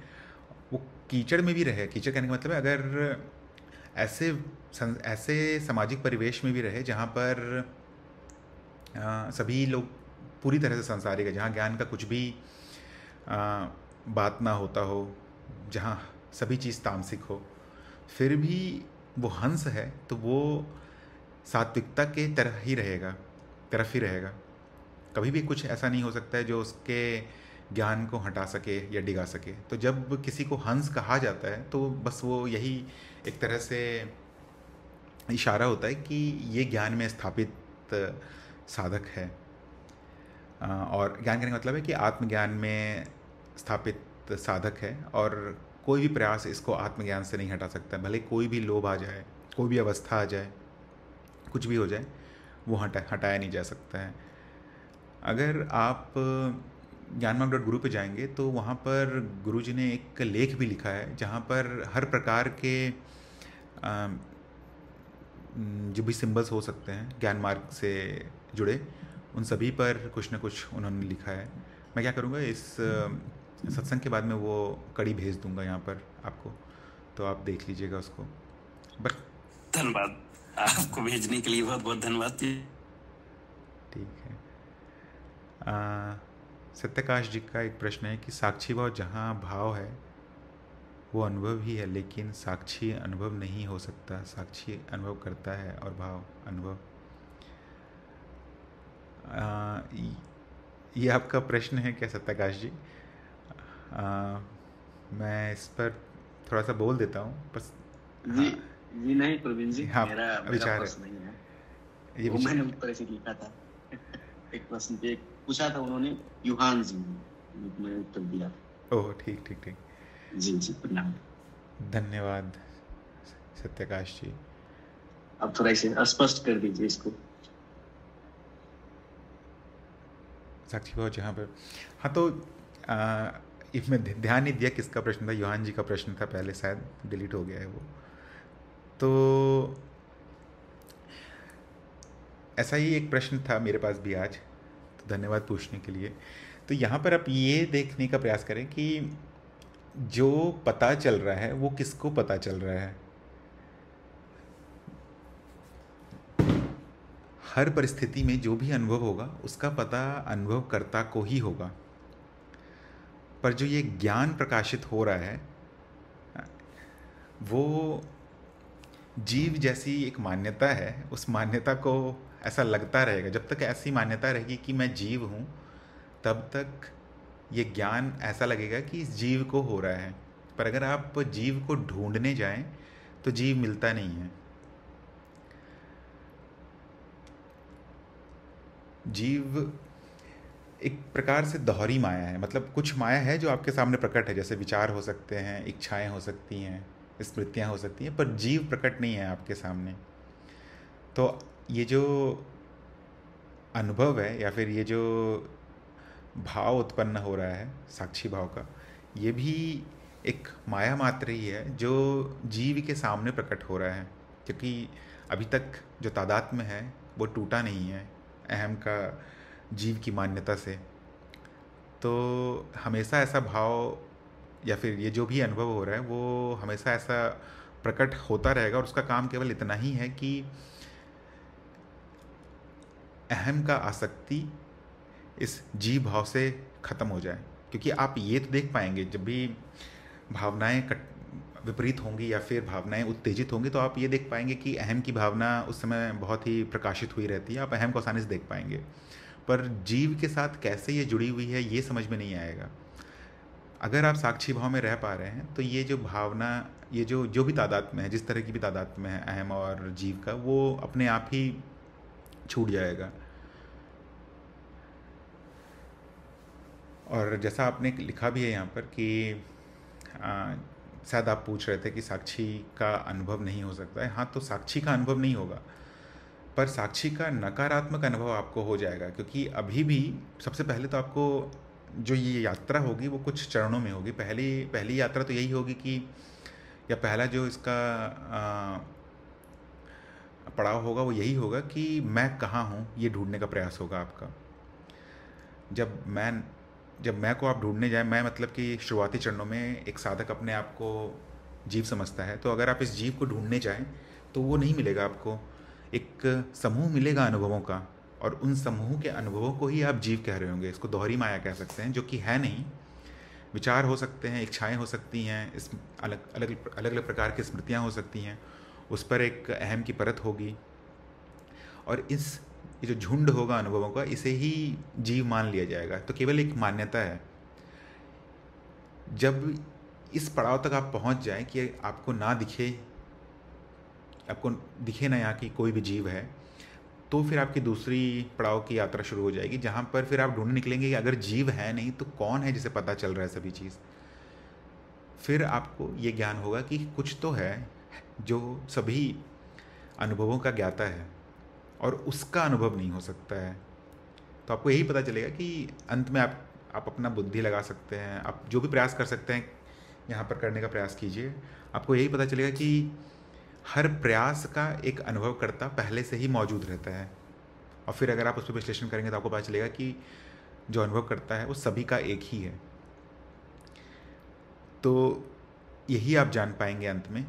वो कीचड़ में भी रहे, कीचड़ कहने का मतलब है अगर ऐसे सामाजिक परिवेश में भी रहे जहाँ पर सभी लोग पूरी तरह से संसारिक है, जहाँ ज्ञान का कुछ भी बात ना होता हो, जहाँ सभी चीज़ तामसिक हो, फिर भी वो हंस है तो वो सात्विकता के तरफ ही रहेगा। कभी भी कुछ ऐसा नहीं हो सकता है जो उसके ज्ञान को हटा सके या डिगा सके। तो जब किसी को हंस कहा जाता है तो बस वो यही एक तरह से इशारा होता है कि ये ज्ञान में स्थापित साधक है। और ज्ञान का मतलब है कि आत्मज्ञान में स्थापित साधक है, और कोई भी प्रयास इसको आत्मज्ञान से नहीं हटा सकता। भले कोई भी लोभ आ जाए, कोई भी अवस्था आ जाए, कुछ भी हो जाए, वो हटाया नहीं जा सकता है। अगर आप ज्ञानमार्ग.गुरु पे जाएंगे तो वहाँ पर गुरुजी ने एक लेख भी लिखा है जहाँ पर हर प्रकार के जो भी सिंबल्स हो सकते हैं ज्ञान मार्ग से जुड़े, उन सभी पर कुछ ना कुछ उन्होंने लिखा है। मैं क्या करूँगा, इस सत्संग के बाद में वो कड़ी भेज दूँगा यहाँ पर आपको, तो आप देख लीजिएगा उसको। बट धन्यवाद, आपको भेजने के लिए बहुत बहुत धन्यवाद। ठीक है। सत्यकाश जी का एक प्रश्न है कि साक्षी भाव जहाँ भाव है वो अनुभव ही है, लेकिन साक्षी अनुभव नहीं हो सकता। साक्षी अनुभव करता है और भाव अनुभव। ये आपका प्रश्न है क्या सत्यकाश जी? मैं इस पर थोड़ा सा बोल देता हूँ बस। जी जी नहीं प्रवीण जी, हाँ, मेरा विचार प्रश्न नहीं है, ये वो मैंने ऊपर से लिखा था। एक प्रश्न एक पूछा था उन्होंने, युहान जी ने, मैंने उत्तर दिया। ओह ठीक ठीक ठीक। जी जी प्रणाम। धन्यवाद सत्यकाश जी। अब थोड़ा इसे स्पष्ट कर दीजिए इसको। साक्षी भाव जहाँ पर, हाँ तो इसमें ध्यान नहीं दिया किसका प्रश्न था। युहान जी का प्रश्न था पहले, शायद डिलीट हो गया है वो। तो ऐसा ही एक प्रश्न था मेरे पास भी आज, तो धन्यवाद पूछने के लिए। तो यहाँ पर आप ये देखने का प्रयास करें कि जो पता चल रहा है वो किसको पता चल रहा है। हर परिस्थिति में जो भी अनुभव होगा उसका पता अनुभवकर्ता को ही होगा, पर जो ये ज्ञान प्रकाशित हो रहा है वो जीव जैसी एक मान्यता है। उस मान्यता को ऐसा लगता रहेगा, जब तक ऐसी मान्यता रहेगी कि मैं जीव हूँ तब तक ये ज्ञान ऐसा लगेगा कि इस जीव को हो रहा है। पर अगर आप जीव को ढूंढने जाएं तो जीव मिलता नहीं है। जीव एक प्रकार से दोहरी माया है, मतलब कुछ माया है जो आपके सामने प्रकट है, जैसे विचार हो सकते हैं, इच्छाएं हो सकती हैं, स्मृतियां हो सकती हैं, पर जीव प्रकट नहीं है आपके सामने। तो ये जो अनुभव है या फिर ये जो भाव उत्पन्न हो रहा है साक्षी भाव का, ये भी एक माया मात्र ही है जो जीव के सामने प्रकट हो रहा है, क्योंकि अभी तक जो तादात्म्य है वो टूटा नहीं है अहम का जीव की मान्यता से। तो हमेशा ऐसा भाव या फिर ये जो भी अनुभव हो रहा है वो हमेशा ऐसा प्रकट होता रहेगा, और उसका काम केवल इतना ही है कि अहम का आसक्ति इस जीव भाव से ख़त्म हो जाए। क्योंकि आप ये तो देख पाएंगे जब भी भावनाएं विपरीत होंगी या फिर भावनाएं उत्तेजित होंगी, तो आप ये देख पाएंगे कि अहम की भावना उस समय बहुत ही प्रकाशित हुई रहती है, आप अहम को आसानी से देख पाएंगे। पर जीव के साथ कैसे ये जुड़ी हुई है ये समझ में नहीं आएगा। अगर आप साक्षी भाव में रह पा रहे हैं तो ये जो भावना, ये जो भी तादात्म्य है, जिस तरह की भी तादात्म्य है अहम और जीव का, वो अपने आप ही छूट जाएगा। और जैसा आपने लिखा भी है यहाँ पर कि शायद आप पूछ रहे थे कि साक्षी का अनुभव नहीं हो सकता है। हाँ, तो साक्षी का अनुभव नहीं होगा, पर साक्षी का नकारात्मक अनुभव आपको हो जाएगा। क्योंकि अभी भी सबसे पहले तो आपको जो ये यात्रा होगी वो कुछ चरणों में होगी। पहली यात्रा तो यही होगी कि, या पहला जो इसका पड़ाव होगा वो यही होगा कि मैं कहाँ हूँ, ये ढूंढने का प्रयास होगा आपका। जब मैं को आप ढूंढने जाए, मैं मतलब कि शुरुआती चरणों में एक साधक अपने आप को जीव समझता है, तो अगर आप इस जीव को ढूंढने जाएं तो वो नहीं मिलेगा आपको। एक समूह मिलेगा अनुभवों का, और उन समूह के अनुभवों को ही आप जीव कह रहे होंगे। इसको दोहरी माया कह सकते हैं, जो कि है नहीं। विचार हो सकते हैं, इच्छाएं हो सकती हैं, इस अलग अलग प्रकार की स्मृतियाँ हो सकती हैं, उस पर एक अहम की परत होगी, और ये जो झुंड होगा अनुभवों का, इसे ही जीव मान लिया जाएगा। तो केवल एक मान्यता है। जब इस पड़ाव तक आप पहुंच जाएं कि आपको दिखे ना यहाँ की कोई भी जीव है, तो फिर आपकी दूसरी पड़ाव की यात्रा शुरू हो जाएगी, जहाँ पर फिर आप ढूंढने निकलेंगे कि अगर जीव है नहीं तो कौन है जिसे पता चल रहा है सभी चीज़। फिर आपको ये ज्ञान होगा कि कुछ तो है जो सभी अनुभवों का ज्ञाता है, और उसका अनुभव नहीं हो सकता है। तो आपको यही पता चलेगा कि अंत में आप अपना बुद्धि लगा सकते हैं, आप जो भी प्रयास कर सकते हैं यहाँ पर करने का प्रयास कीजिए। आपको यही पता चलेगा कि हर प्रयास का एक अनुभवकर्ता पहले से ही मौजूद रहता है, और फिर अगर आप उस पर विश्लेषण करेंगे तो आपको पता चलेगा कि जो अनुभव करता है वो सभी का एक ही है। तो यही आप जान पाएंगे अंत में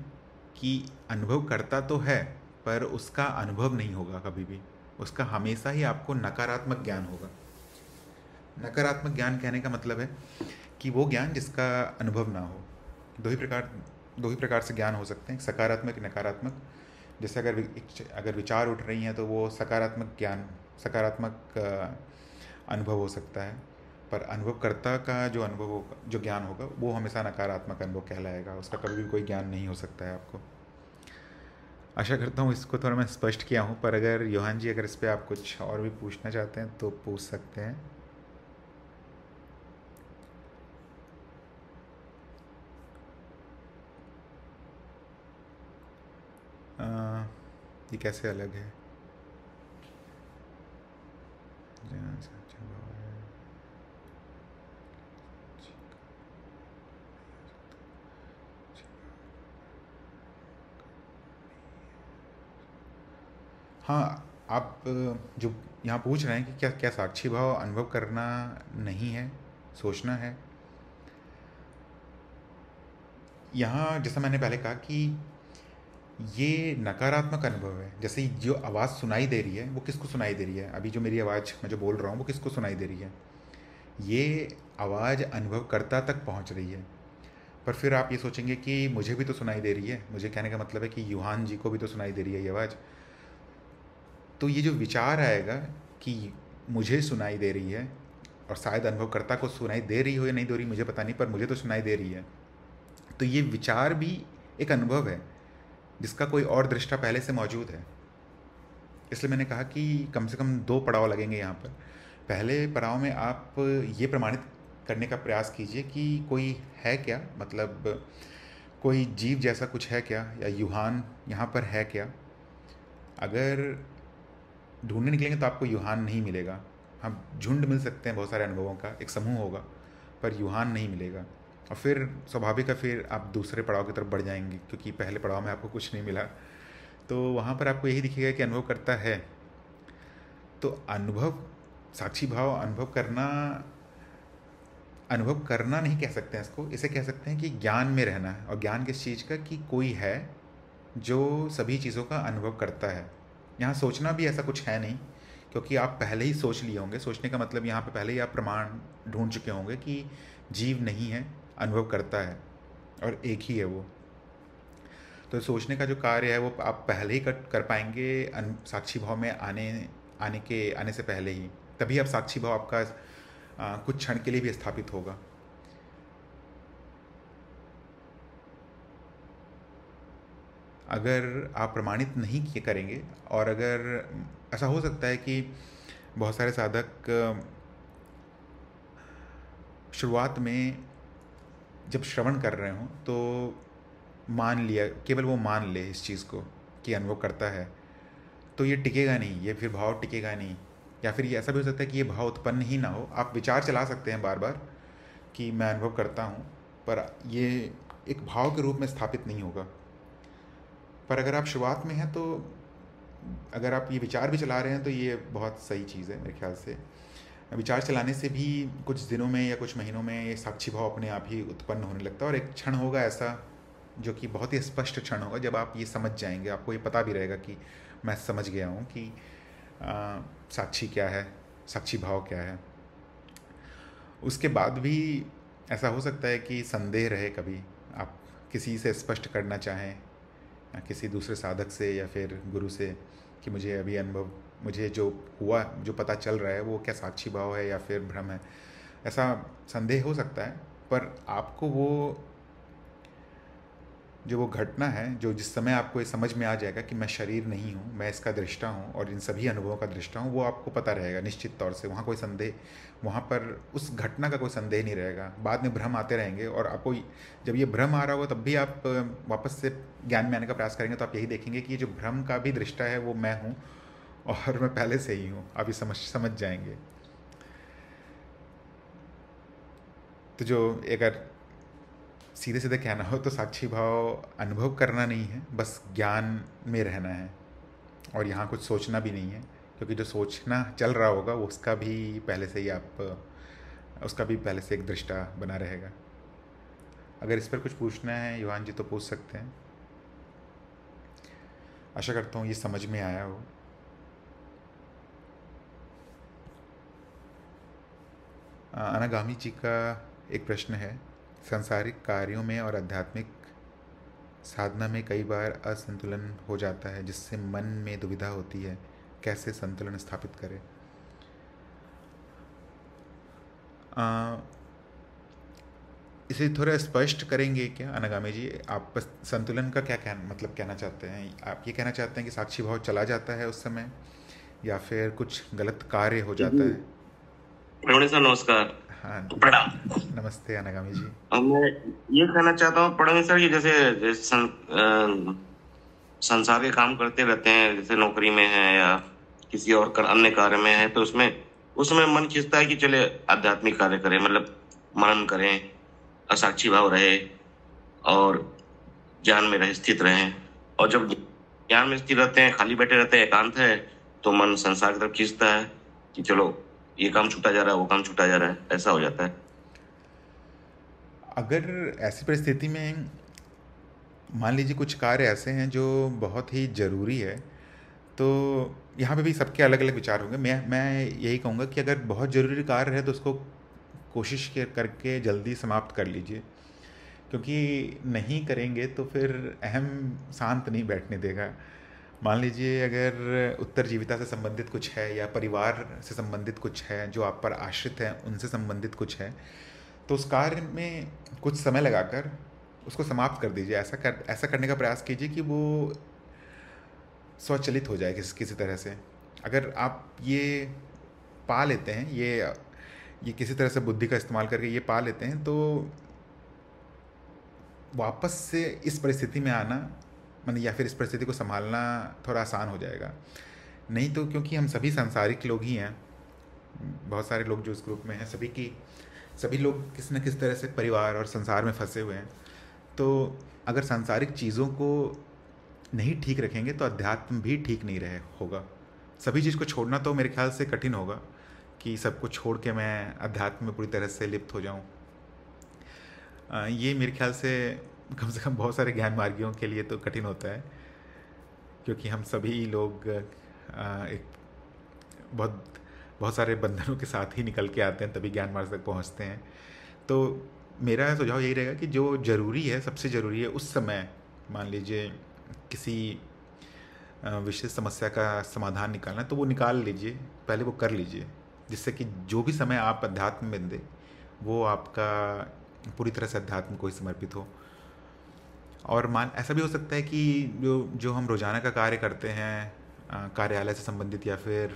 कि अनुभव करता तो है, पर उसका अनुभव नहीं होगा कभी भी, उसका हमेशा ही आपको नकारात्मक ज्ञान होगा। नकारात्मक ज्ञान कहने का मतलब है कि वो ज्ञान जिसका अनुभव ना हो। दो ही प्रकार से ज्ञान हो सकते हैं, सकारात्मक, नकारात्मक। जैसे अगर विचार उठ रही हैं तो वो सकारात्मक ज्ञान, सकारात्मक अनुभव हो सकता है, पर अनुभवकर्ता का जो अनुभव होगा, जो ज्ञान होगा, वो हमेशा नकारात्मक अनुभव कहलाएगा, उसका कभी भी कोई ज्ञान नहीं हो सकता है आपको। आशा करता हूँ इसको थोड़ा मैं स्पष्ट किया हूँ, पर अगर योहान जी अगर इस पर आप कुछ और भी पूछना चाहते हैं तो पूछ सकते हैं। ये कैसे अलग है? हाँ, आप जो यहाँ पूछ रहे हैं कि क्या क्या साक्षी भाव अनुभव करना नहीं है, सोचना है। यहाँ जैसा मैंने पहले कहा कि ये नकारात्मक अनुभव है। जैसे जो आवाज़ सुनाई दे रही है वो किसको सुनाई दे रही है? अभी जो मेरी आवाज़ मैं जो बोल रहा हूँ वो किसको सुनाई दे रही है? ये आवाज़ अनुभवकर्ता तक पहुँच रही है। पर फिर आप ये सोचेंगे कि मुझे भी तो सुनाई दे रही है। मुझे कहने का मतलब है कि यूहान जी को भी तो सुनाई दे रही है ये आवाज़। तो ये जो विचार आएगा कि मुझे सुनाई दे रही है, और शायद अनुभवकर्ता को सुनाई दे रही हो या नहीं दे रही मुझे पता नहीं, पर मुझे तो सुनाई दे रही है। तो ये विचार भी एक अनुभव है जिसका कोई और दृष्टा पहले से मौजूद है। इसलिए मैंने कहा कि कम से कम 2 पड़ाव लगेंगे यहाँ पर। पहले पड़ाव में आप ये प्रमाणित करने का प्रयास कीजिए कि कोई है क्या, मतलब कोई जीव जैसा कुछ है क्या, या यूहान यहाँ पर है क्या। अगर ढूंढने निकलेंगे तो आपको यूहान नहीं मिलेगा। हम झुंड मिल सकते हैं, बहुत सारे अनुभवों का एक समूह होगा, पर यूहान नहीं मिलेगा। और फिर स्वाभाविक है, फिर आप दूसरे पड़ाव की तरफ बढ़ जाएंगे, क्योंकि पहले पड़ाव में आपको कुछ नहीं मिला। तो वहाँ पर आपको यही दिखेगा कि अनुभव करता है। तो अनुभव, साक्षी भाव अनुभव करना नहीं कह सकते हैं इसको, इसे कह सकते हैं कि ज्ञान में रहना है। और ज्ञान किस चीज़ का? कि कोई है जो सभी चीज़ों का अनुभव करता है। यहाँ सोचना भी ऐसा कुछ है नहीं, क्योंकि आप पहले ही सोच लिए होंगे। सोचने का मतलब यहाँ पे पहले ही आप प्रमाण ढूंढ चुके होंगे कि जीव नहीं है, अनुभव करता है, और एक ही है वो। तो सोचने का जो कार्य है वो आप पहले ही कर पाएंगे साक्षी भाव में आने से पहले ही। तभी आप साक्षी भाव आपका कुछ क्षण के लिए भी स्थापित होगा। अगर आप प्रमाणित नहीं करेंगे, और अगर ऐसा हो सकता है कि बहुत सारे साधक शुरुआत में जब श्रवण कर रहे हों तो मान लिया, केवल वो मान ले इस चीज़ को कि अनुभव करता है, तो ये टिकेगा नहीं, ये फिर भाव टिकेगा नहीं। या फिर ये ऐसा भी हो सकता है कि ये भाव उत्पन्न ही ना हो। आप विचार चला सकते हैं बार बार कि मैं अनुभव करता हूँ, पर ये एक भाव के रूप में स्थापित नहीं होगा। पर अगर आप शुरुआत में हैं तो अगर आप ये विचार भी चला रहे हैं तो ये बहुत सही चीज़ है मेरे ख्याल से। विचार चलाने से भी कुछ दिनों में या कुछ महीनों में ये साक्षी भाव अपने आप ही उत्पन्न होने लगता है। और एक क्षण होगा ऐसा जो कि बहुत ही स्पष्ट क्षण होगा जब आप ये समझ जाएंगे, आपको ये पता भी रहेगा कि मैं समझ गया हूँ कि साक्षी क्या है, साक्षी भाव क्या है। उसके बाद भी ऐसा हो सकता है कि संदेह रहे, कभी आप किसी से स्पष्ट करना चाहें, किसी दूसरे साधक से या फिर गुरु से, कि मुझे अभी अनुभव, मुझे जो हुआ, जो पता चल रहा है वो क्या साक्षी भाव है या फिर भ्रम है। ऐसा संदेह हो सकता है, पर आपको वो जो वो घटना है, जो जिस समय आपको ये समझ में आ जाएगा कि मैं शरीर नहीं हूँ, मैं इसका दृष्टा हूँ और इन सभी अनुभवों का दृष्टा हूँ, वो आपको पता रहेगा निश्चित तौर से। वहाँ कोई संदेह, वहाँ पर उस घटना का कोई संदेह नहीं रहेगा। बाद में भ्रम आते रहेंगे, और आपको जब ये भ्रम आ रहा होगा तब भी आप वापस से ज्ञान में आने का प्रयास करेंगे तो आप यही देखेंगे कि ये जो भ्रम का भी दृष्टा है वो मैं हूँ, और मैं पहले से ही हूँ। आप ये समझ जाएंगे। तो जो अगर सीधे सीधे कहना हो तो साक्षी भाव अनुभव करना नहीं है, बस ज्ञान में रहना है, और यहाँ कुछ सोचना भी नहीं है, क्योंकि जो सोचना चल रहा होगा वो उसका भी पहले से एक दृष्टा बना रहेगा। अगर इस पर कुछ पूछना है युहान जी तो पूछ सकते हैं। आशा करता हूँ ये समझ में आया हो। अनागामी जी का एक प्रश्न है, सांसारिक कार्यों में और आध्यात्मिक साधना में कई बार असंतुलन हो जाता है जिससे मन में दुविधा होती है, कैसे संतुलन स्थापित करें? इसे थोड़ा स्पष्ट करेंगे क्या अनागामी जी? आप बस संतुलन का क्या कहना चाहते हैं? आप ये कहना चाहते हैं कि साक्षी भाव चला जाता है उस समय, या फिर कुछ गलत कार्य हो जाता है? प्रवीण सर नमस्कार। हाँ प्रणाम। नमस्ते अनागामी जी। मैं ये कहना चाहता हूँ प्रवीण सर, ये जैसे संसार के काम करते रहते हैं, जैसे नौकरी में है या किसी और अन्य कार्य में है, तो उसमें मन खिंचता है कि चले आध्यात्मिक कार्य करें, मतलब मनन करें, असाक्षी भाव रहे और ज्ञान में रहे, स्थित रहें। और जब ज्ञान में स्थित रहते हैं, खाली बैठे रहते हैं, एकांत है, तो मन संसार की तरफ खींचता है कि चलो ये काम छूटा जा रहा है, वो काम छूटा जा रहा है, ऐसा हो जाता है। अगर ऐसी परिस्थिति में मान लीजिए कुछ कार्य ऐसे हैं जो बहुत ही ज़रूरी है, तो यहाँ पे भी सबके अलग अलग विचार होंगे। मैं यही कहूँगा कि अगर बहुत ज़रूरी कार्य है तो उसको कोशिश करके जल्दी समाप्त कर लीजिए, क्योंकि नहीं करेंगे तो फिर अहम शांत नहीं बैठने देगा। मान लीजिए अगर उत्तरजीविता से संबंधित कुछ है या परिवार से संबंधित कुछ है, जो आप पर आश्रित हैं उनसे संबंधित कुछ है, तो उस कार्य में कुछ समय लगाकर उसको समाप्त कर दीजिए। ऐसा करने का प्रयास कीजिए कि वो स्वचालित हो जाए किसी तरह से। अगर आप ये पा लेते हैं, ये किसी तरह से बुद्धि का इस्तेमाल करके ये पा लेते हैं, तो वापस से इस परिस्थिति में आना या फिर इस परिस्थिति को संभालना थोड़ा आसान हो जाएगा। नहीं तो क्योंकि हम सभी सांसारिक लोग ही हैं, बहुत सारे लोग जो इस ग्रुप में हैं, सभी लोग किसी न किसी तरह से परिवार और संसार में फंसे हुए हैं। तो अगर सांसारिक चीज़ों को नहीं ठीक रखेंगे तो अध्यात्म भी ठीक नहीं होगा। सभी चीज़ को छोड़ना तो मेरे ख्याल से कठिन होगा कि सब कुछ छोड़ के मैं अध्यात्म में पूरी तरह से लिप्त हो जाऊं। ये मेरे ख्याल से कम बहुत सारे ज्ञान मार्गियों के लिए तो कठिन होता है, क्योंकि हम सभी लोग एक बहुत सारे बंधनों के साथ ही निकल के आते हैं, तभी ज्ञान मार्ग तक पहुंचते हैं। तो मेरा सुझाव यही रहेगा कि जो ज़रूरी है, सबसे ज़रूरी है उस समय, मान लीजिए किसी विशेष समस्या का समाधान निकालना, तो वो निकाल लीजिए, पहले वो कर लीजिए, जिससे कि जो भी समय आप अध्यात्म में दें वो आपका पूरी तरह से अध्यात्म को ही समर्पित हो। और ऐसा भी हो सकता है कि जो हम रोज़ाना का कार्य करते हैं, कार्यालय से संबंधित या फिर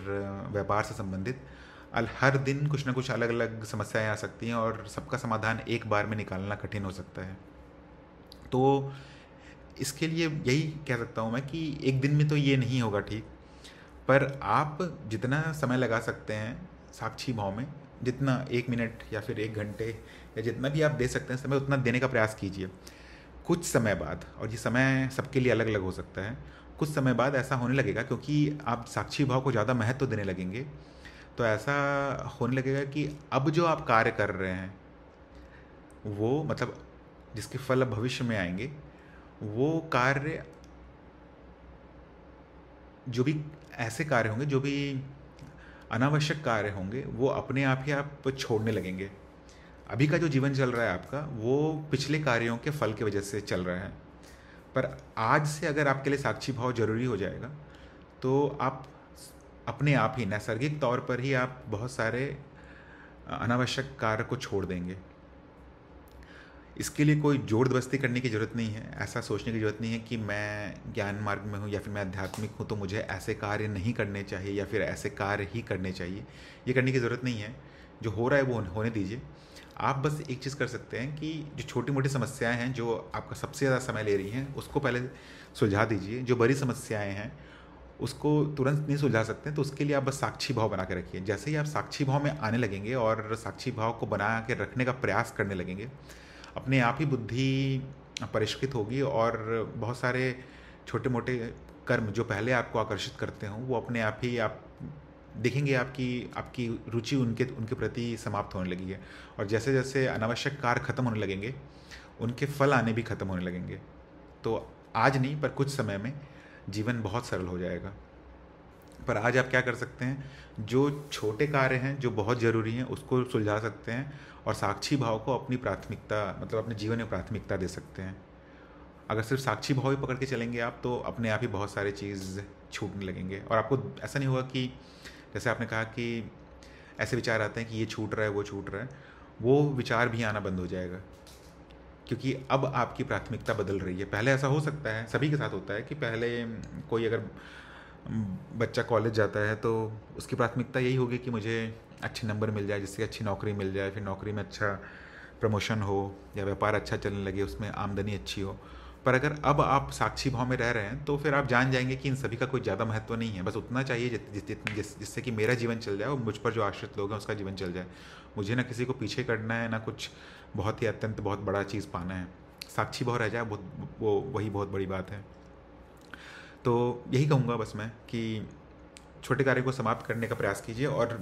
व्यापार से संबंधित, हर दिन कुछ ना कुछ अलग अलग समस्याएं आ सकती हैं और सबका समाधान एक बार में निकालना कठिन हो सकता है। तो इसके लिए यही कह सकता हूँ मैं कि एक दिन में तो ये नहीं होगा ठीक, पर आप जितना समय लगा सकते हैं साक्षी भाव में, जितना 1 मिनट या फिर 1 घंटे या जितना भी आप दे सकते हैं समय, उतना देने का प्रयास कीजिए। कुछ समय बाद, और ये समय सबके लिए अलग अलग हो सकता है, कुछ समय बाद ऐसा होने लगेगा, क्योंकि आप साक्षी भाव को ज़्यादा महत्व देने लगेंगे, तो ऐसा होने लगेगा कि अब जो आप कार्य कर रहे हैं वो, मतलब जिसके फल भविष्य में आएंगे, वो कार्य, जो भी ऐसे कार्य होंगे, जो भी अनावश्यक कार्य होंगे, वो अपने आप ही आप छोड़ने लगेंगे। अभी का जो जीवन चल रहा है आपका, वो पिछले कार्यों के फल की वजह से चल रहा है। पर आज से अगर आपके लिए साक्षी भाव जरूरी हो जाएगा, तो आप अपने आप ही नैसर्गिक तौर पर ही आप बहुत सारे अनावश्यक कार्य को छोड़ देंगे। इसके लिए कोई जोर जबरदस्ती करने की ज़रूरत नहीं है, ऐसा सोचने की ज़रूरत नहीं है कि मैं ज्ञान मार्ग में हूँ या फिर मैं आध्यात्मिक हूँ तो मुझे ऐसे कार्य नहीं करने चाहिए या फिर ऐसे कार्य ही करने चाहिए। ये करने की ज़रूरत नहीं है। जो हो रहा है वो होने दीजिए। आप बस एक चीज़ कर सकते हैं कि जो छोटी मोटी समस्याएं हैं जो आपका सबसे ज़्यादा समय ले रही हैं, उसको पहले सुलझा दीजिए। जो बड़ी समस्याएं हैं उसको तुरंत नहीं सुलझा सकते, तो उसके लिए आप बस साक्षी भाव बना के रखिए। जैसे ही आप साक्षी भाव में आने लगेंगे और साक्षी भाव को बना के रखने का प्रयास करने लगेंगे, अपने आप ही बुद्धि परिष्कृत होगी और बहुत सारे छोटे मोटे कर्म जो पहले आपको आकर्षित करते हों वो अपने आप ही आप देखेंगे, आपकी आपकी रुचि उनके उनके प्रति समाप्त होने लगी है। और जैसे जैसे अनावश्यक कार्य खत्म होने लगेंगे, उनके फल आने भी खत्म होने लगेंगे। तो आज नहीं पर कुछ समय में जीवन बहुत सरल हो जाएगा। पर आज आप क्या कर सकते हैं, जो छोटे कार्य हैं जो बहुत ज़रूरी हैं उसको सुलझा सकते हैं और साक्षी भाव को अपनी प्राथमिकता, मतलब अपने जीवन में प्राथमिकता दे सकते हैं। अगर सिर्फ साक्षी भाव ही पकड़ के चलेंगे आप, तो अपने आप ही बहुत सारे चीज़ छूटने लगेंगे और आपको ऐसा नहीं होगा कि जैसे आपने कहा कि ऐसे विचार आते हैं कि ये छूट रहा है वो छूट रहा है, वो विचार भी आना बंद हो जाएगा क्योंकि अब आपकी प्राथमिकता बदल रही है। पहले ऐसा हो सकता है, सभी के साथ होता है कि पहले कोई अगर बच्चा कॉलेज जाता है तो उसकी प्राथमिकता यही होगी कि मुझे अच्छे नंबर मिल जाए, जिससे अच्छी नौकरी मिल जाए, फिर नौकरी में अच्छा प्रमोशन हो या व्यापार अच्छा चलने लगे, उसमें आमदनी अच्छी हो। पर अगर अब आप साक्षी भाव में रह रहे हैं तो फिर आप जान जाएंगे कि इन सभी का कोई ज़्यादा महत्व नहीं है, बस उतना चाहिए जिससे कि मेरा जीवन चल जाए और मुझ पर जो आश्रित लोग हैं उसका जीवन चल जाए। मुझे ना किसी को पीछे करना है, ना कुछ बहुत ही अत्यंत बहुत बड़ा चीज़ पाना है। साक्षी भाव रह जाए वही बहुत बड़ी बात है। तो यही कहूँगा बस मैं कि छोटे कार्य को समाप्त करने का प्रयास कीजिए और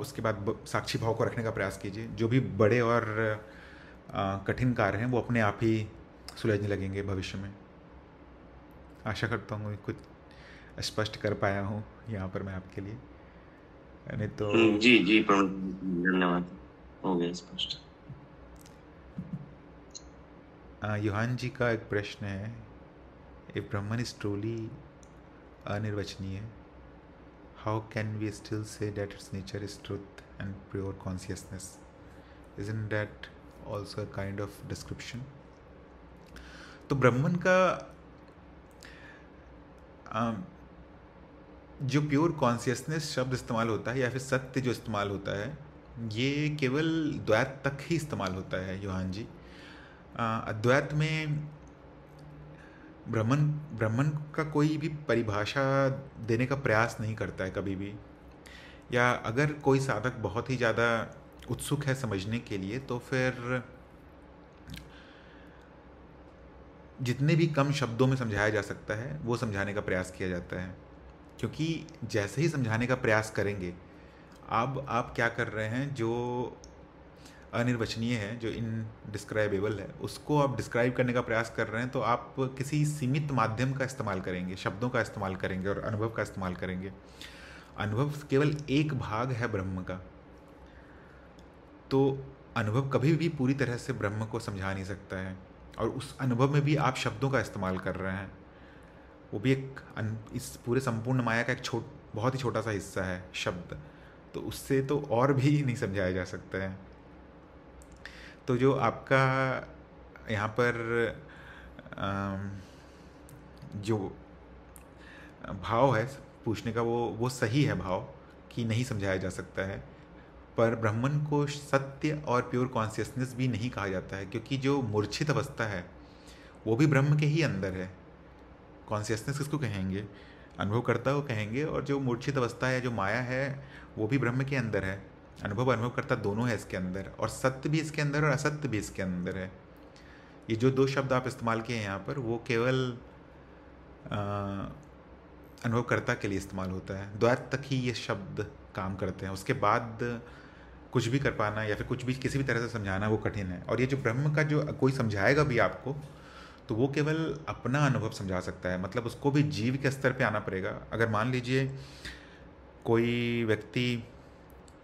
उसके बाद साक्षी भाव को रखने का प्रयास कीजिए। जो भी बड़े और कठिन कार्य हैं वो अपने आप ही सुलझने लगेंगे भविष्य में। आशा करता हूँ कुछ स्पष्ट कर पाया हूँ यहाँ पर मैं आपके लिए, नहीं तो जी जी धन्यवाद, हो गया स्पष्ट। युहान जी का एक प्रश्न है, इफ ब्रह्मन इज ट्रूली अनिर्वचनीय, how can we still say that its nature is truth and pure consciousness? Isn't that also a kind of description? तो ब्रह्मन का जो प्योर कॉन्शियसनेस शब्द इस्तेमाल होता है या फिर सत्य जो इस्तेमाल होता है, ये केवल द्वैत तक ही इस्तेमाल होता है युहान जी। अद्वैत में ब्रह्मन का कोई भी परिभाषा देने का प्रयास नहीं करता है कभी भी, या अगर कोई साधक बहुत ही ज़्यादा उत्सुक है समझने के लिए तो फिर जितने भी कम शब्दों में समझाया जा सकता है वो समझाने का प्रयास किया जाता है। क्योंकि जैसे ही समझाने का प्रयास करेंगे, अब आप क्या कर रहे हैं, जो अनिर्वचनीय है, जो इनडिस्क्राइबेबल है, उसको आप डिस्क्राइब करने का प्रयास कर रहे हैं, तो आप किसी सीमित माध्यम का इस्तेमाल करेंगे, शब्दों का इस्तेमाल करेंगे और अनुभव का इस्तेमाल करेंगे। अनुभव केवल एक भाग है ब्रह्म का, तो अनुभव कभी भी पूरी तरह से ब्रह्म को समझा नहीं सकता है। और उस अनुभव में भी आप शब्दों का इस्तेमाल कर रहे हैं, वो भी एक इस पूरे संपूर्ण माया का एक बहुत ही छोटा सा हिस्सा है शब्द, तो उससे तो और भी नहीं समझाया जा सकता है। तो जो आपका यहाँ पर जो भाव है पूछने का, वो सही है भाव कि नहीं समझाया जा सकता है। पर ब्रह्मन को सत्य और प्योर कॉन्शियसनेस भी नहीं कहा जाता है, क्योंकि जो मूर्छित अवस्था है वो भी ब्रह्म के ही अंदर है। कॉन्शियसनेस किसको कहेंगे, अनुभवकर्ता को कहेंगे, और जो मूर्छित अवस्था है, जो माया है, वो भी ब्रह्म के अंदर है। अनुभवकर्ता दोनों है इसके अंदर, और सत्य भी इसके अंदर और असत्य भी इसके अंदर है। ये जो दो शब्द आप इस्तेमाल किए हैं यहाँ पर, वो केवल अनुभवकर्ता के लिए इस्तेमाल होता है। द्वैत तक ही ये शब्द काम करते हैं, उसके बाद कुछ भी कर पाना या फिर कुछ भी किसी भी तरह से समझाना वो कठिन है। और ये जो ब्रह्म का जो कोई समझाएगा भी आपको, तो वो केवल अपना अनुभव समझा सकता है, मतलब उसको भी जीव के स्तर पे आना पड़ेगा। अगर मान लीजिए कोई व्यक्ति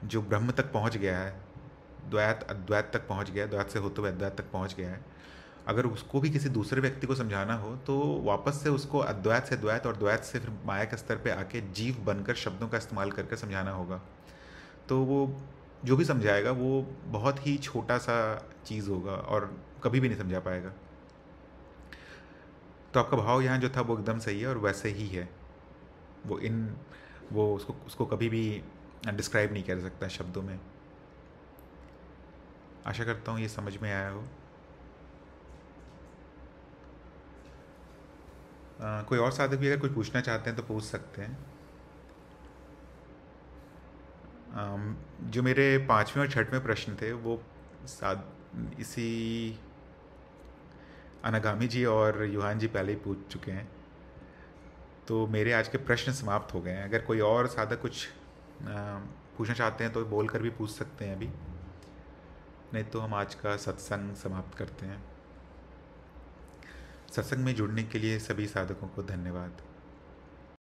जो ब्रह्म तक पहुंच गया है, द्वैत अद्वैत तक पहुंच गया है, द्वैत से होते हुए अद्वैत तक पहुंच गया है, अगर उसको भी किसी दूसरे व्यक्ति को समझाना हो तो वापस से उसको अद्वैत से द्वैत और द्वैत से फिर माया के स्तर पे आके जीव बनकर शब्दों का इस्तेमाल करके समझाना होगा। तो वो जो भी समझाएगा वो बहुत ही छोटा सा चीज़ होगा और कभी भी नहीं समझा पाएगा। तो आपका भाव यहाँ जो था वो एकदम सही है और वैसे ही है। वो उसको कभी भी डिस्क्राइब नहीं कर सकता शब्दों में। आशा करता हूँ ये समझ में आया हो। कोई और साधक भी अगर कुछ पूछना चाहते हैं तो पूछ सकते हैं। जो मेरे 5वें और 6वें प्रश्न थे वो इसी अनागामी जी और युहान जी पहले ही पूछ चुके हैं, तो मेरे आज के प्रश्न समाप्त हो गए हैं। अगर कोई और साधक कुछ पूछना चाहते हैं तो बोलकर भी पूछ सकते हैं अभी, नहीं तो हम आज का सत्संग समाप्त करते हैं। सत्संग में जुड़ने के लिए सभी साधकों को धन्यवाद।